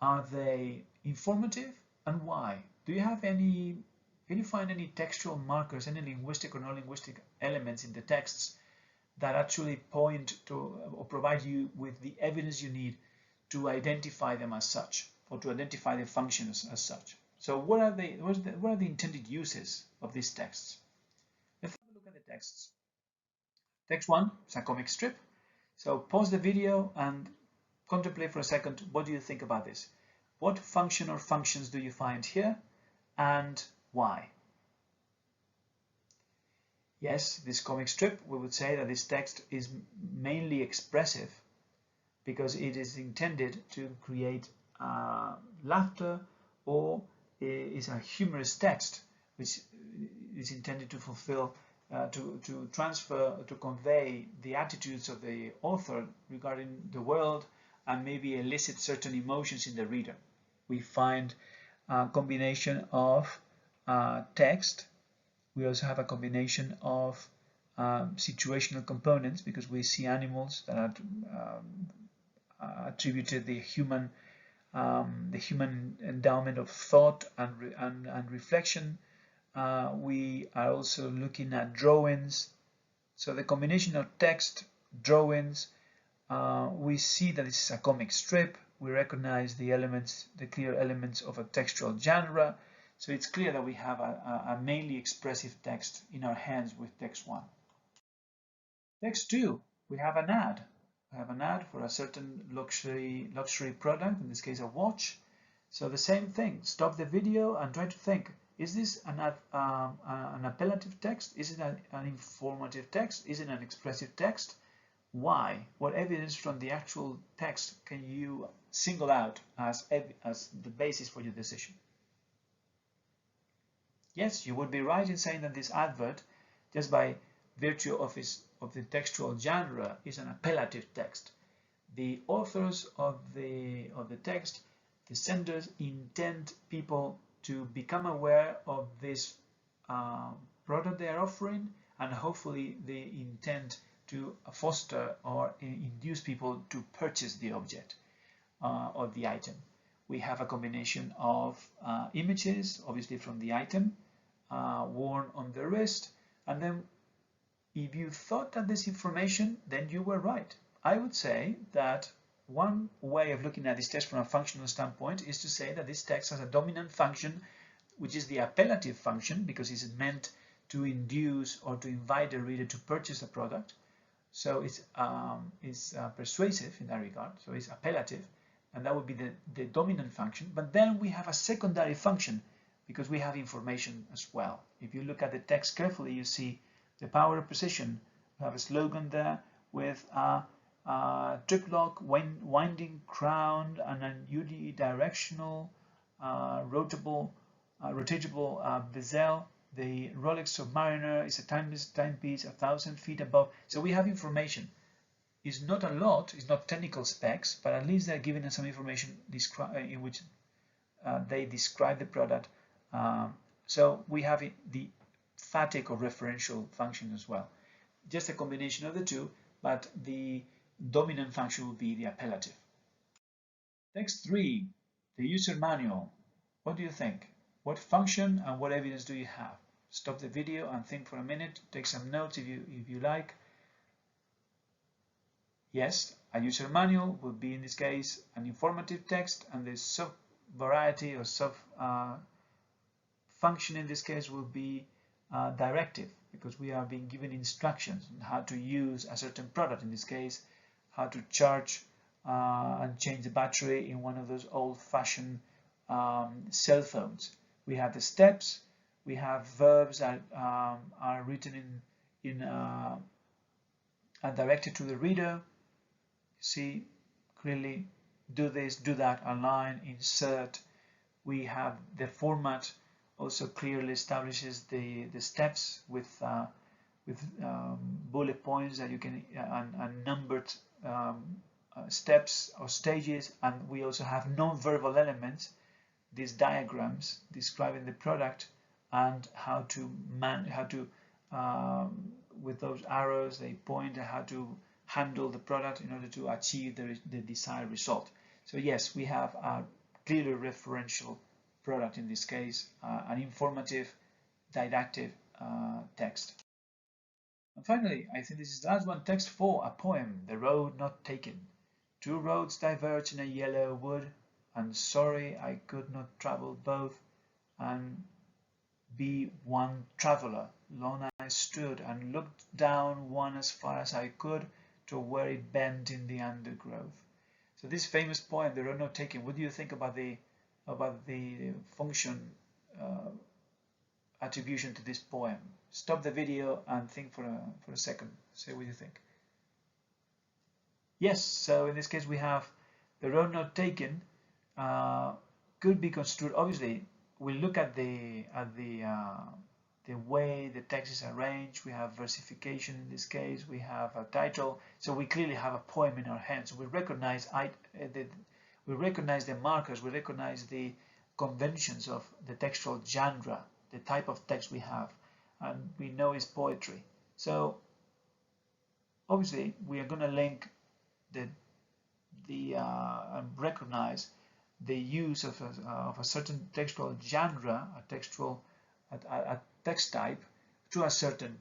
Are they informative? And why? Do you have any, can you find any textual markers, any linguistic or non-linguistic elements in the texts that actually point to or provide you with the evidence you need to identify them as such, or to identify the functions as such? So what are the intended uses of these texts? Let's have a look at the texts. Text 1 is a comic strip. So pause the video and contemplate for a second. What do you think about this? What function or functions do you find here, and why? Yes, this comic strip, we would say that this text is mainly expressive because it is intended to create laughter, or is a humorous text which is intended to fulfill, to transfer, to convey the attitudes of the author regarding the world and maybe elicit certain emotions in the reader. We find a combination of text. We also have a combination of situational components, because we see animals that are attributed the human endowment of thought and reflection. We are also looking at drawings. So the combination of text, drawings, we see that this is a comic strip. We recognize the elements, the clear elements of a textual genre. So it's clear that we have a mainly expressive text in our hands with text 1. Text 2, we have an ad. We have an ad for a certain luxury product, in this case a watch. So the same thing, stop the video and try to think, is this an appellative text? Is it an informative text? Is it an expressive text? Why? What evidence from the actual text can you single out as the basis for your decision? Yes, you would be right in saying that this advert, just by virtue of the textual genre, is an appellative text. The authors of the text, the senders, intend people to become aware of this product they are offering, and hopefully they intend to foster or induce people to purchase the object or the item. We have a combination of images, obviously from the item, worn on the wrist, and then if you thought that this information, then you were right. I would say that one way of looking at this text from a functional standpoint is to say that this text has a dominant function, which is the appellative function, because it's meant to induce or to invite the reader to purchase a product. So it's persuasive in that regard, so it's appellative, and that would be the dominant function. But then we have a secondary function, because we have information as well. If you look at the text carefully, you see the power of precision. We have a slogan there with a triplock, winding crown, and a unidirectional rotatable bezel. The Rolex Submariner is a timepiece 1,000 feet above. So we have information. It's not a lot, it's not technical specs, but at least they're giving us some information in which they describe the product. So we have the phatic or referential function as well. Just a combination of the two, but the dominant function will be the appellative. Text 3, the user manual. What do you think? What function and what evidence do you have? Stop the video and think for a minute. Take some notes if you like. Yes, a user manual would be in this case an informative text, and the sub variety or sub function in this case will be directive. because we are being given instructions on how to use a certain product, in this case, how to charge and change the battery in one of those old-fashioned cell phones. We have the steps, we have verbs that are written and directed to the reader. See clearly, do this, do that, align, insert. We have the format also clearly establishes the steps with bullet points that you can and numbered steps or stages, and we also have non-verbal elements, these diagrams describing the product and how to with those arrows they point at how to handle the product in order to achieve the desired result. So yes, we have a clearly referential product in this case, an informative, didactic text. And finally, I think this is the last one, text 4, a poem, The Road Not Taken. Two roads diverge in a yellow wood, and sorry I could not travel both, and be one traveller. Long I stood and looked down one as far as I could to where it bent in the undergrowth. So this famous poem, The Road Not Taken, what do you think about the function attribution to this poem? Stop the video and think for a second. Say what you think. Yes, so in this case we have the road not taken could be construed. Obviously, we look at the way the text is arranged. We have versification in this case. We have a title, so we clearly have a poem in our hands. We recognize the markers. We recognize the conventions of the textual genre, the type of text we have, and we know it's poetry. So obviously, we are going to link and recognize the use of a certain textual genre, a text type, to a certain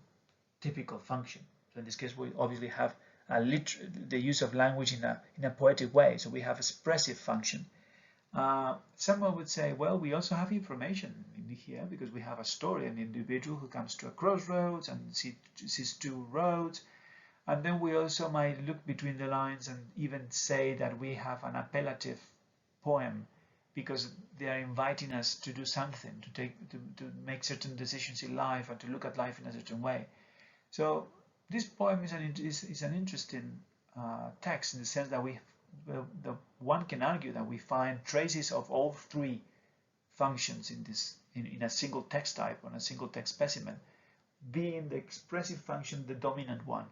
typical function. So in this case, we obviously have the use of language in a poetic way. So we have expressive function. Someone would say, well, we also have information in here because we have a story, an individual who comes to a crossroads and sees two roads. And then we also might look between the lines and even say that we have an appellative poem because they are inviting us to do something, to make certain decisions in life and to look at life in a certain way. So this poem is an interesting text in the sense that one can argue that we find traces of all three functions in a single text type, on a single text specimen, being the expressive function the dominant one,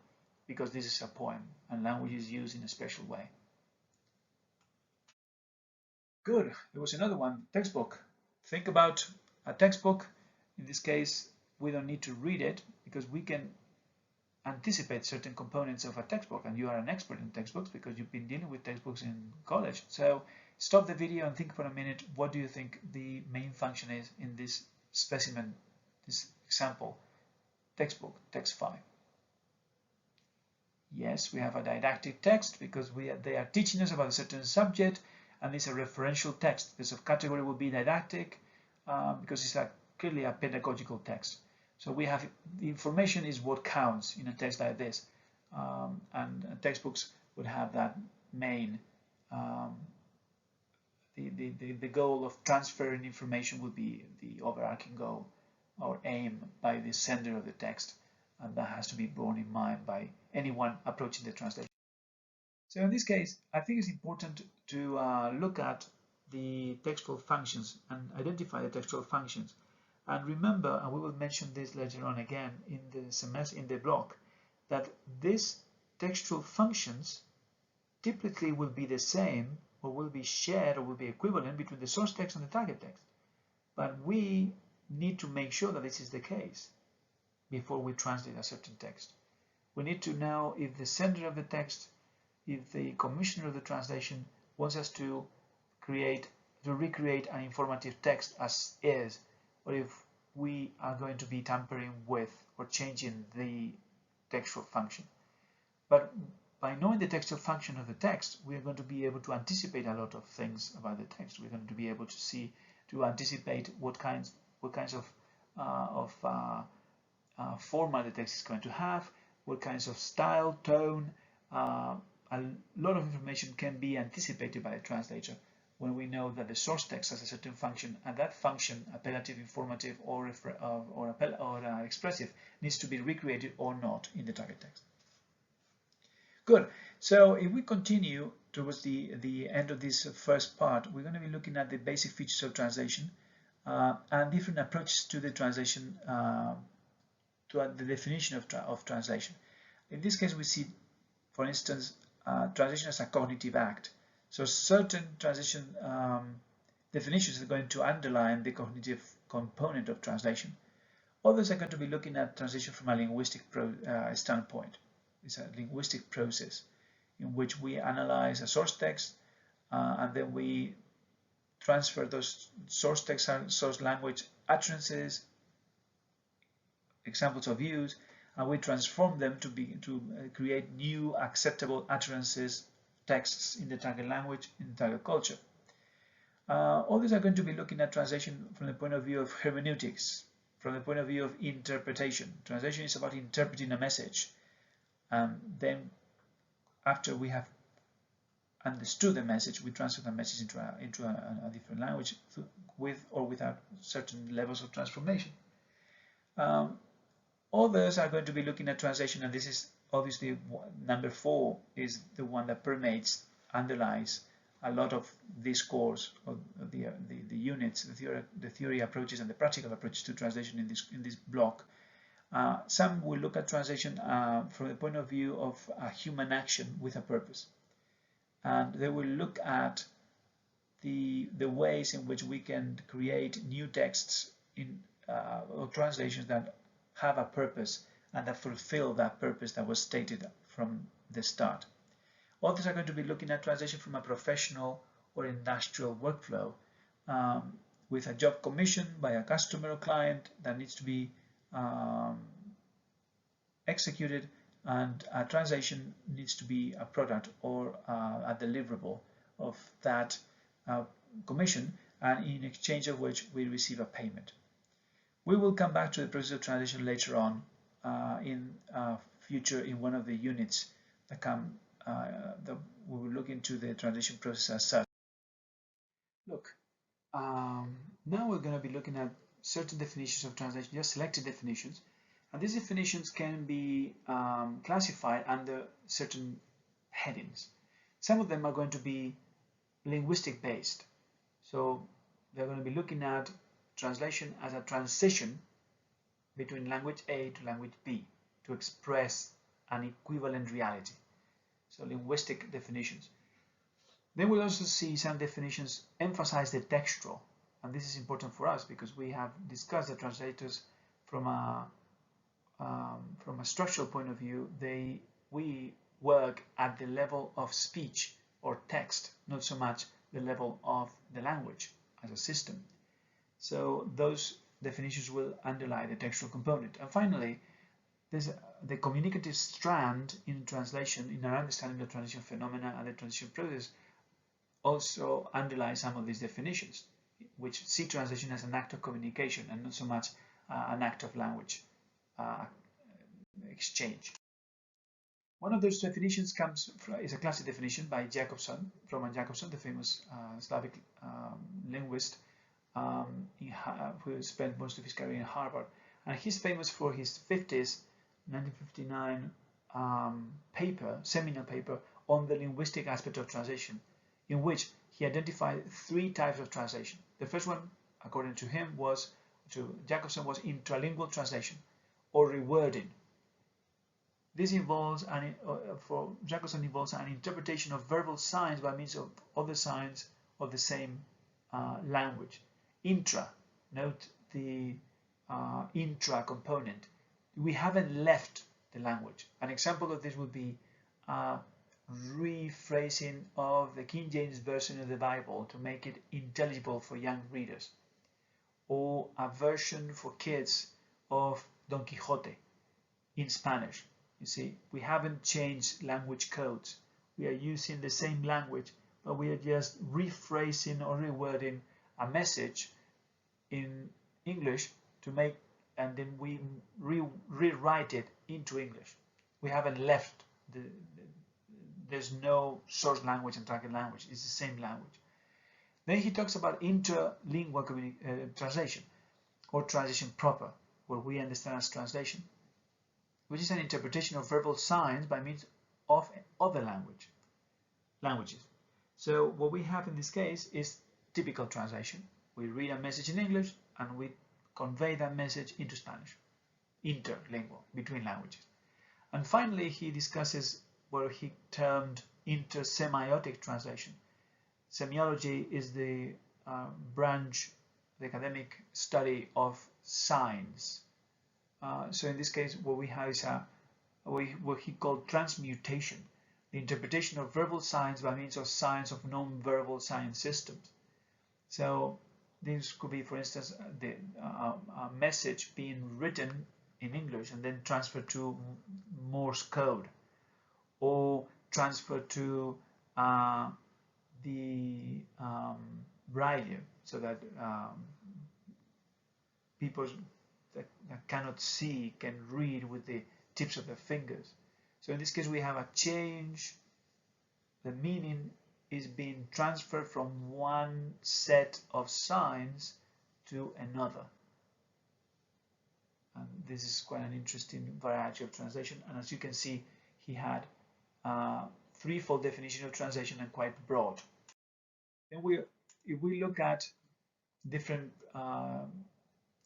because this is a poem and language is used in a special way. Good. There was another one, textbook. Think about a textbook. In this case, we don't need to read it because we can anticipate certain components of a textbook, and you are an expert in textbooks because you've been dealing with textbooks in college. So stop the video and think for a minute, what do you think the main function is in this specimen, this example, textbook, text 5? Yes, we have a didactic text because they are teaching us about a certain subject, and it's a referential text. The subcategory will be didactic because it's clearly a pedagogical text. So we have the information is what counts in a text like this, and textbooks would have that main. The goal of transferring information would be the overarching goal or aim by the sender of the text, and that has to be borne in mind by anyone approaching the translation. So in this case, I think it's important to look at the textual functions and identify the textual functions. And remember, and we will mention this later on again in the semester, in the block, that these textual functions typically will be the same or will be shared or will be equivalent between the source text and the target text. But we need to make sure that this is the case before we translate a certain text. We need to know if the sender of the text, if the commissioner of the translation wants us to recreate an informative text as is, or if we are going to be tampering with or changing the textual function. But by knowing the textual function of the text, we are going to be able to anticipate a lot of things about the text. We're going to be able to anticipate what kinds of format the text is going to have, what kinds of style, tone. A lot of information can be anticipated by the translator when we know that the source text has a certain function, and that function, appellative, informative, or expressive, needs to be recreated or not in the target text. Good. So if we continue towards the end of this first part, we're going to be looking at the basic features of translation and different approaches to the translation, to the definition of translation. In this case, we see, for instance, translation as a cognitive act. So certain translation definitions are going to underline the cognitive component of translation. Others are going to be looking at translation from a linguistic standpoint. It's a linguistic process in which we analyze a source text and then we transfer those source text and source language utterances, examples of use, and we transform them to create new acceptable utterances, texts in the target language, in the target culture. Others are going to be looking at translation from the point of view of hermeneutics, from the point of view of interpretation. Translation is about interpreting a message. Then, after we have understood the message, we transfer the message into a different language with or without certain levels of transformation. Others are going to be looking at translation, and this is obviously number 4 is the one that permeates, underlies a lot of this course, of the units, the theory approaches and the practical approaches to translation in this block. Some will look at translation from the point of view of a human action with a purpose, and they will look at the ways in which we can create new texts or translations that have a purpose and that fulfill that purpose that was stated from the start. Others are going to be looking at translation from a professional or industrial workflow with a job commissioned by a customer or client that needs to be executed, and a translation needs to be a product or a deliverable of that commission, and in exchange of which we receive a payment. We will come back to the process of translation later on in one of the units that come. We will look into the translation process as such. Look, now we're going to be looking at certain definitions of translation, just selected definitions, and these definitions can be classified under certain headings. Some of them are going to be linguistic based, so they're going to be looking at translation as a transition between language A to language B to express an equivalent reality. So linguistic definitions. Then we'll also see some definitions emphasize the textual, and this is important for us because we have discussed that translators from a structural point of view, we work at the level of speech or text, not so much the level of the language as a system. So those definitions will underlie the textual component. And finally, there's the communicative strand in translation, in our understanding of the translation phenomena and the translation process, also underlies some of these definitions, which see translation as an act of communication and not so much an act of language exchange. One of those definitions is a classic definition by Jacobson, Roman Jacobson, the famous Slavic linguist who spent most of his career in Harvard. And he's famous for his 1959 seminal paper on the linguistic aspect of translation, in which he identified 3 types of translation. The first one, according to Jacobson, was intralingual translation or rewording. This involves, for Jacobson, involves an interpretation of verbal signs by means of other signs of the same language. Intra, note the intra component. We haven't left the language. An example of this would be rephrasing of the King James Version of the Bible to make it intelligible for young readers, or a version for kids of Don Quixote in Spanish. You see, we haven't changed language codes. We are using the same language, but we are just rephrasing or rewording a message in English to make and then we rewrite it into English. We haven't left there's no source language and target language. It's the same language. Then he talks about interlingual translation, or translation proper, what we understand as translation, which is an interpretation of verbal signs by means of other languages. So what we have in this case is typical translation. We read a message in English and we convey that message into Spanish, interlingual, between languages. And finally, he discusses what he termed intersemiotic translation. Semiology is the branch, the academic study of signs. So in this case, what we have is what he called transmutation, the interpretation of verbal signs by means of signs of non-verbal sign systems. So this could be, for instance, a message being written in English and then transferred to Morse code, or transferred to the braille, so that people that cannot see can read with the tips of their fingers. So in this case, we have a change. The meaning is being transferred from one set of signs to another. And this is quite an interesting variety of translation. And as you can see, he had threefold definition of translation and quite broad. Then if we look at different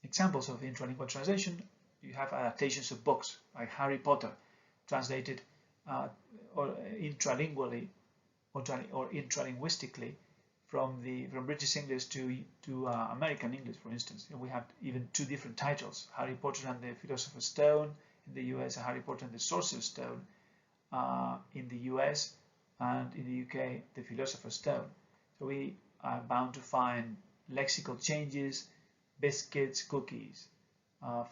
examples of intralingual translation, you have adaptations of books like Harry Potter, translated or intralingually or intralinguistically from British English to American English, for instance. And we have even two different titles: Harry Potter and the Philosopher's Stone in the US, and Harry Potter and the Sorcerer's Stone in the US, and in the UK, the Philosopher's Stone. So we are bound to find lexical changes, biscuits, cookies,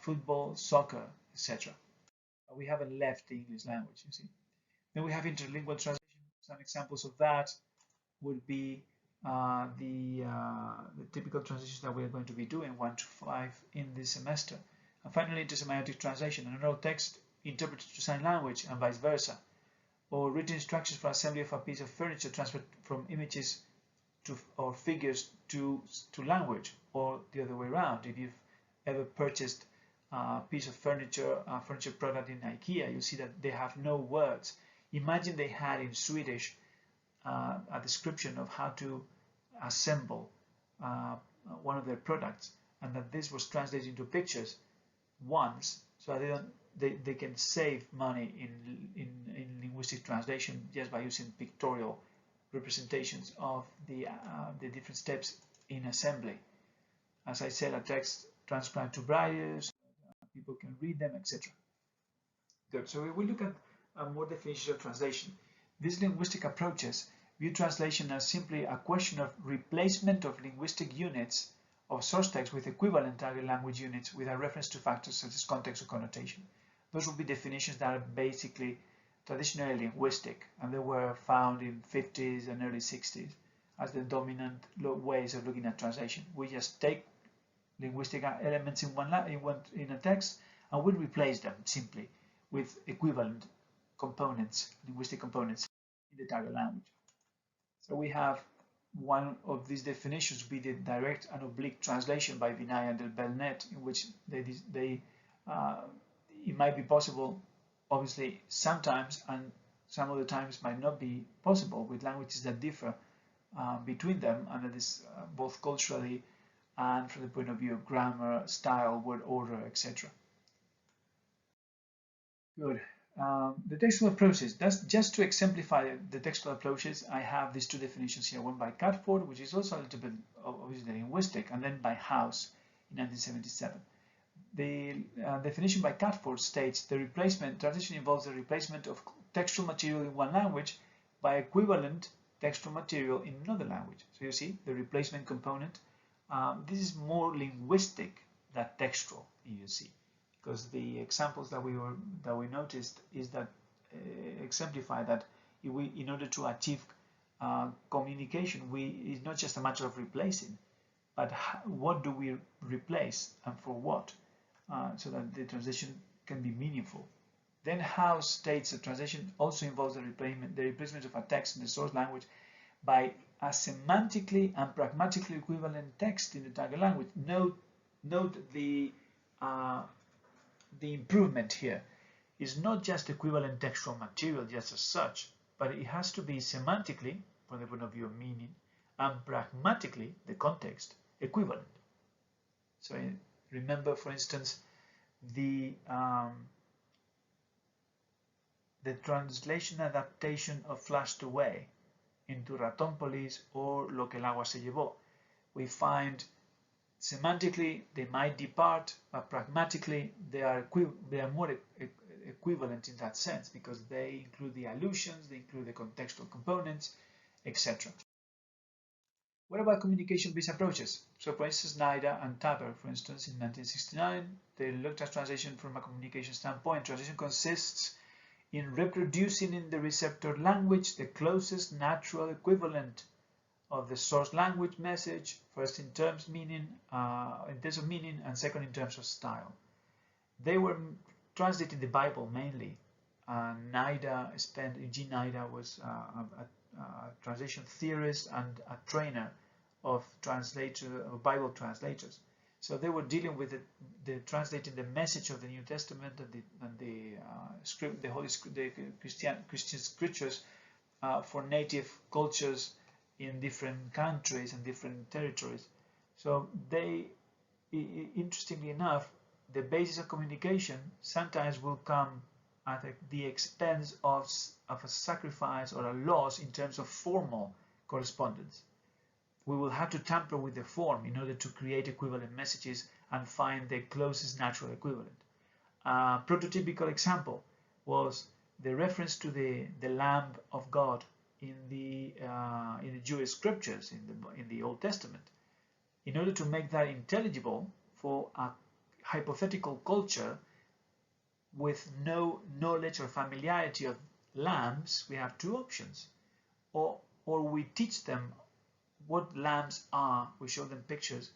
football, soccer, etc. We haven't left the English language, you see. Then we have interlingual translation. Some examples of that would be the typical translations that we are going to be doing, 1 to 5 in this semester. And finally, intersemiotic translation, an oral text interpreted to sign language and vice versa, or written instructions for assembly of a piece of furniture transferred from images or figures to language, or the other way around. If you've ever purchased a piece of furniture, a furniture product in IKEA, you see that they have no words. Imagine they had in Swedish a description of how to assemble one of their products, and that this was translated into pictures once, so they can save money in linguistic translation just by using pictorial representations of the different steps in assembly. As I said, a text transcribed to braille, so people can read them, etc. Good. So we will look at more definitions of translation. These linguistic approaches view translation as simply a question of replacement of linguistic units of source text with equivalent target language units with a reference to factors such as context or connotation. Those would be definitions that are basically traditionally linguistic, and they were found in 50s and early 60s as the dominant ways of looking at translation. We just take linguistic elements in a text and we replace them simply with equivalent components, linguistic components in the target language. So we have one of these definitions be the direct and oblique translation by Vinay and Del Belnet, in which it might be possible, obviously sometimes, and some other times might not be possible with languages that differ between them, and that is both culturally and from the point of view of grammar, style, word order, etc. Good. The textual approaches. That's just to exemplify the textual approaches. I have these two definitions here, one by Catford, which is also a little bit obviously linguistic, and then by House in 1977. The definition by Catford states the replacement, translation involves the replacement of textual material in one language by equivalent textual material in another language. So you see the replacement component. This is more linguistic than textual, you see, because the examples that we noticed is that exemplify that in order to achieve communication, it's not just a matter of replacing, but what do we replace and for what? so that the translation can be meaningful. Then House states that translation also involves the replacement of a text in the source language by a semantically and pragmatically equivalent text in the target language. Note the improvement here is not just equivalent textual material just as such, but it has to be semantically, from the point of view of meaning, and pragmatically, the context, equivalent. So remember, for instance, the translation adaptation of Flashed Away into Ratónpolis or Lo que el agua se llevó. We find semantically they might depart, but pragmatically they are more equivalent in that sense, because they include the allusions, they include the contextual components, etc. What about communication-based approaches? So for instance, Naida and Tapper, for instance, in 1969, they looked at translation from a communication standpoint. Translation consists in reproducing in the receptor language the closest natural equivalent of the source language message, first in terms of meaning, and second in terms of style. They were translating the Bible mainly. Eugene Naida was a translation theorist and a trainer of Bible translators. So they were dealing with translating the message of the New Testament and the Christian scriptures for native cultures in different countries and different territories. So interestingly enough, the basis of communication sometimes will come at the expense of a sacrifice or a loss in terms of formal correspondence. We will have to tamper with the form in order to create equivalent messages and find the closest natural equivalent. A prototypical example was the reference to the Lamb of God in the Jewish scriptures in the Old Testament. In order to make that intelligible for a hypothetical culture with no knowledge or familiarity of lambs, we have two options. Or we teach them what lambs are, we show them pictures,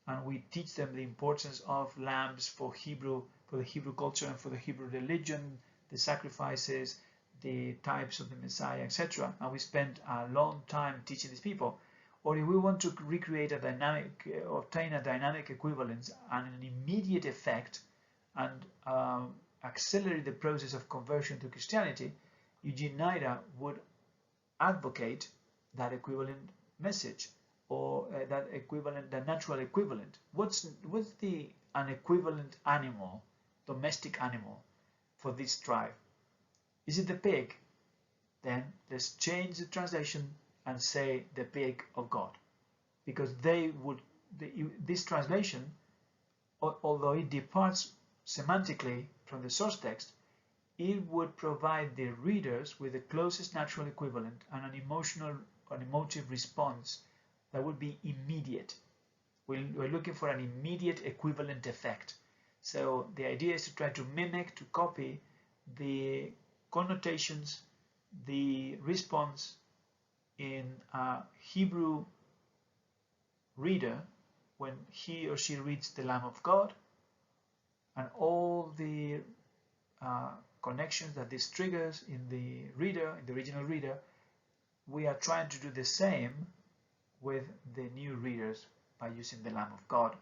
and we teach them the importance of lambs for the Hebrew culture and for the Hebrew religion, the sacrifices, the types of the Messiah, etc. And we spend a long time teaching these people. Or if we want to recreate obtain a dynamic equivalence and an immediate effect and accelerate the process of conversion to Christianity, Eugene Naida would advocate that equivalent message, or that natural equivalent. What's an equivalent animal, domestic animal, for this tribe? Is it the pig? Then let's change the translation and say the pig of God, because this translation, although it departs semantically from the source text, it would provide the readers with the closest natural equivalent and an emotive response that would be immediate. We're looking for an immediate equivalent effect. So the idea is to try to mimic, to copy the connotations, the response in a Hebrew reader when he or she reads the Lamb of God, and all the connections that this triggers in the reader, in the original reader. We are trying to do the same with the new readers by using the Lamb of God,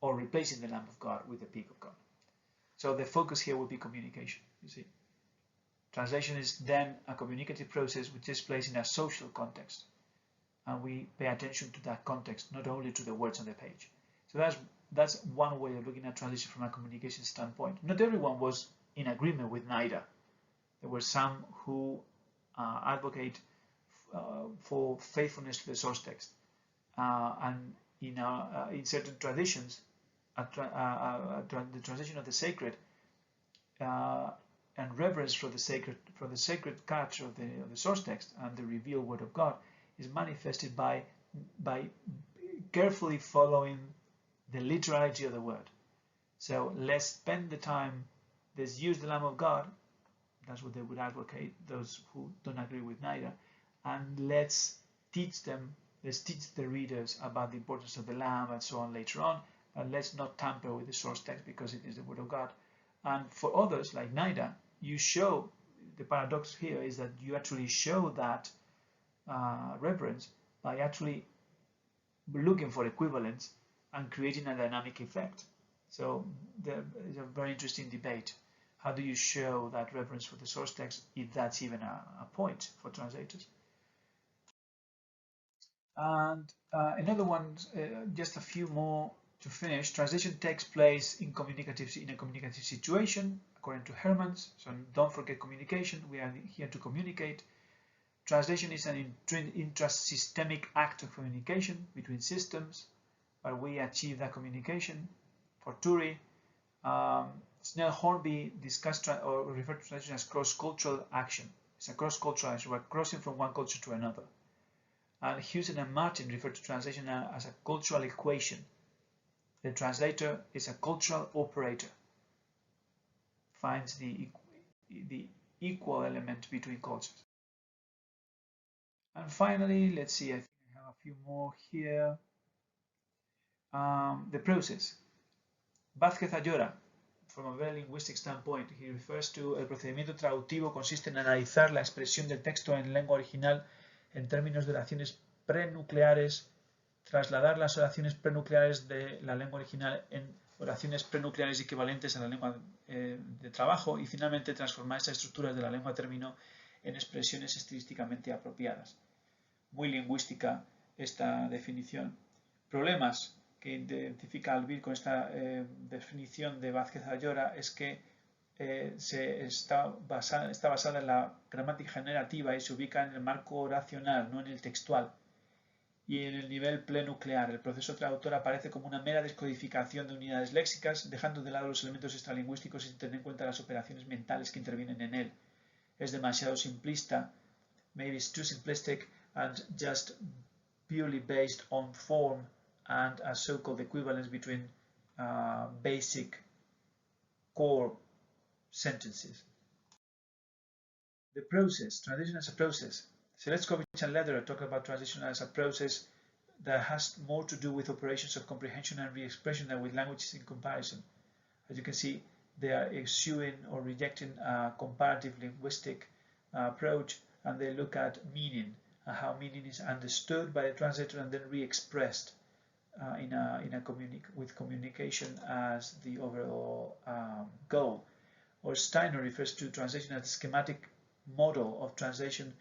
or replacing the Lamb of God with the pig of God. So the focus here will be communication, you see. Translation is then a communicative process which takes place in a social context, and we pay attention to that context, not only to the words on the page. So that's one way of looking at translation from a communication standpoint. Not everyone was in agreement with Naida. There were some who advocate for faithfulness to the source text, and in certain traditions, the translation of the sacred and reverence for the sacred character of the source text and the revealed word of God is manifested by carefully following the literality of the word. So let's spend the time, let's use the Lamb of God. That's what they would advocate, those who don't agree with Naida, and let's teach the readers about the importance of the Lamb and so on later on, let's not tamper with the source text because it is the word of God. And for others, like NIDA, you show, the paradox here is that you actually show that reference by actually looking for equivalence and creating a dynamic effect. So there is a very interesting debate. How do you show that reference for the source text, if that's even a point for translators? And another one, just a few more to finish. Translation takes place in a communicative situation, according to Hermans. So don't forget communication. We are here to communicate. Translation is an intrasystemic act of communication between systems, where we achieve that communication. For Turi, Snell Hornby discussed or referred to translation as cross-cultural action. It's a cross-cultural action. We're crossing from one culture to another. And Hewson and Martin refer to translation as a cultural equation. The translator is a cultural operator, finds the equal element between cultures. And finally, let's see, I think I have a few more here. The process. Vázquez Ayora, from a very linguistic standpoint, he refers to el procedimiento traductivo consiste en analizar la expresión del texto en lengua original en términos de oraciones prenucleares, trasladar las oraciones prenucleares de la lengua original en oraciones prenucleares equivalentes a la lengua de trabajo y finalmente transformar estas estructuras de la lengua término en expresiones estilísticamente apropiadas. Muy lingüística esta definición. Problemas que identifica Alvir con esta definición de Vázquez Ayora es que está basada en la gramática generativa y se ubica en el marco oracional, no en el textual. Y en el nivel prenuclear, el proceso traductor aparece como una mera descodificación de unidades léxicas, dejando de lado los elementos extralingüísticos sin tener en cuenta las operaciones mentales que intervienen en él. Es demasiado simplista, maybe it's too simplistic and just purely based on form and a so-called equivalence between basic core sentences. The process, translation as a process. Seletskovich and Lederer talk about translation as a process that has more to do with operations of comprehension and re-expression than with languages in comparison. As you can see, they are eschewing or rejecting a comparative linguistic approach, and they look at meaning and how meaning is understood by the translator and then re-expressed with communication as the overall goal. Or Steiner refers to translation as a schematic model of translation,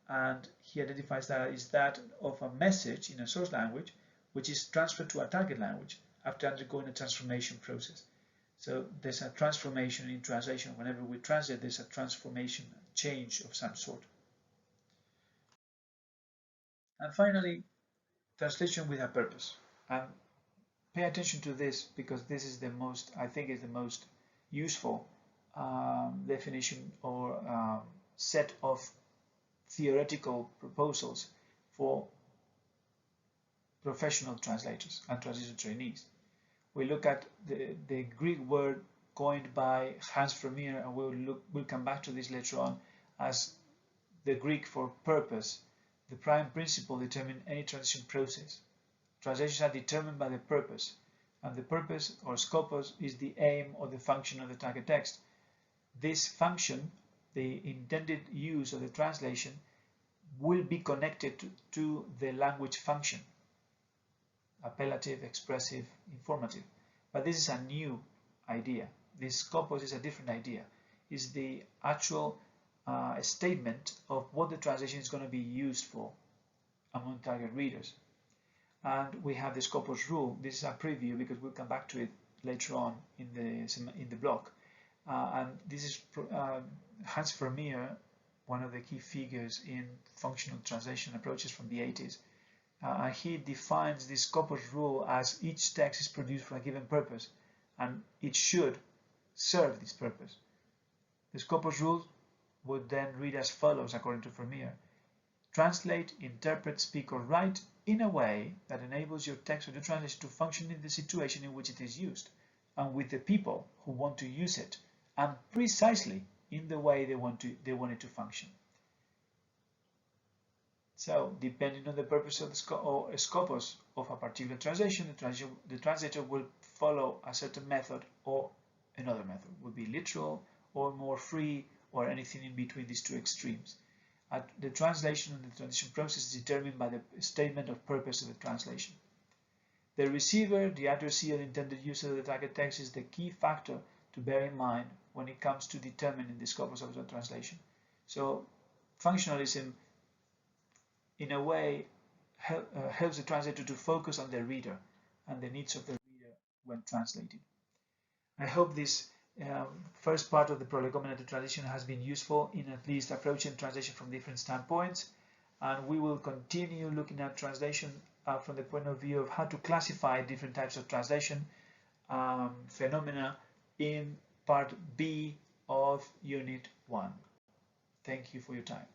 and he identifies that is that of a message in a source language which is transferred to a target language after undergoing a transformation process. So there's a transformation in translation. Whenever we translate, there's a transformation, a change of some sort. And finally, translation with a purpose. And pay attention to this because this is the most, I think, is the most useful definition or set of theoretical proposals for professional translators and translation trainees. We look at the Greek word coined by Hans Vermeer, and we'll come back to this later on, as the Greek for purpose. The prime principle determines any translation process. Translations are determined by the purpose, and the purpose or scopus is the aim or the function of the target text. This function, the intended use of the translation, will be connected to the language function, appellative, expressive, informative. But this is a new idea. This scopus is a different idea. It's the actual statement of what the translation is going to be used for among target readers. And we have the scopus rule. This is a preview because we'll come back to it later on in the block. And this is Hans Vermeer, one of the key figures in functional translation approaches from the 80s. And he defines this scopus rule as each text is produced for a given purpose, and it should serve this purpose. The scopus rule would then read as follows, according to Vermeer: translate, interpret, speak, or write in a way that enables your text or your translation to function in the situation in which it is used, and with the people who want to use it, and precisely in the way they want it to function. So, depending on the purpose of the scopus of a particular translation, the translator will follow a certain method or another method. Will be literal or more free or anything in between these two extremes. The translation and the translation process is determined by the statement of purpose of the translation. The receiver, the addressee, or the intended user of the target text is the key factor to bear in mind when it comes to determining the scopus of the translation. So, functionalism, in a way, helps the translator to focus on the reader and the needs of the reader when translating. I hope this first part of the Prolegomena to translation has been useful in at least approaching translation from different standpoints, and we will continue looking at translation from the point of view of how to classify different types of translation phenomena in part B of Unit 1. Thank you for your time.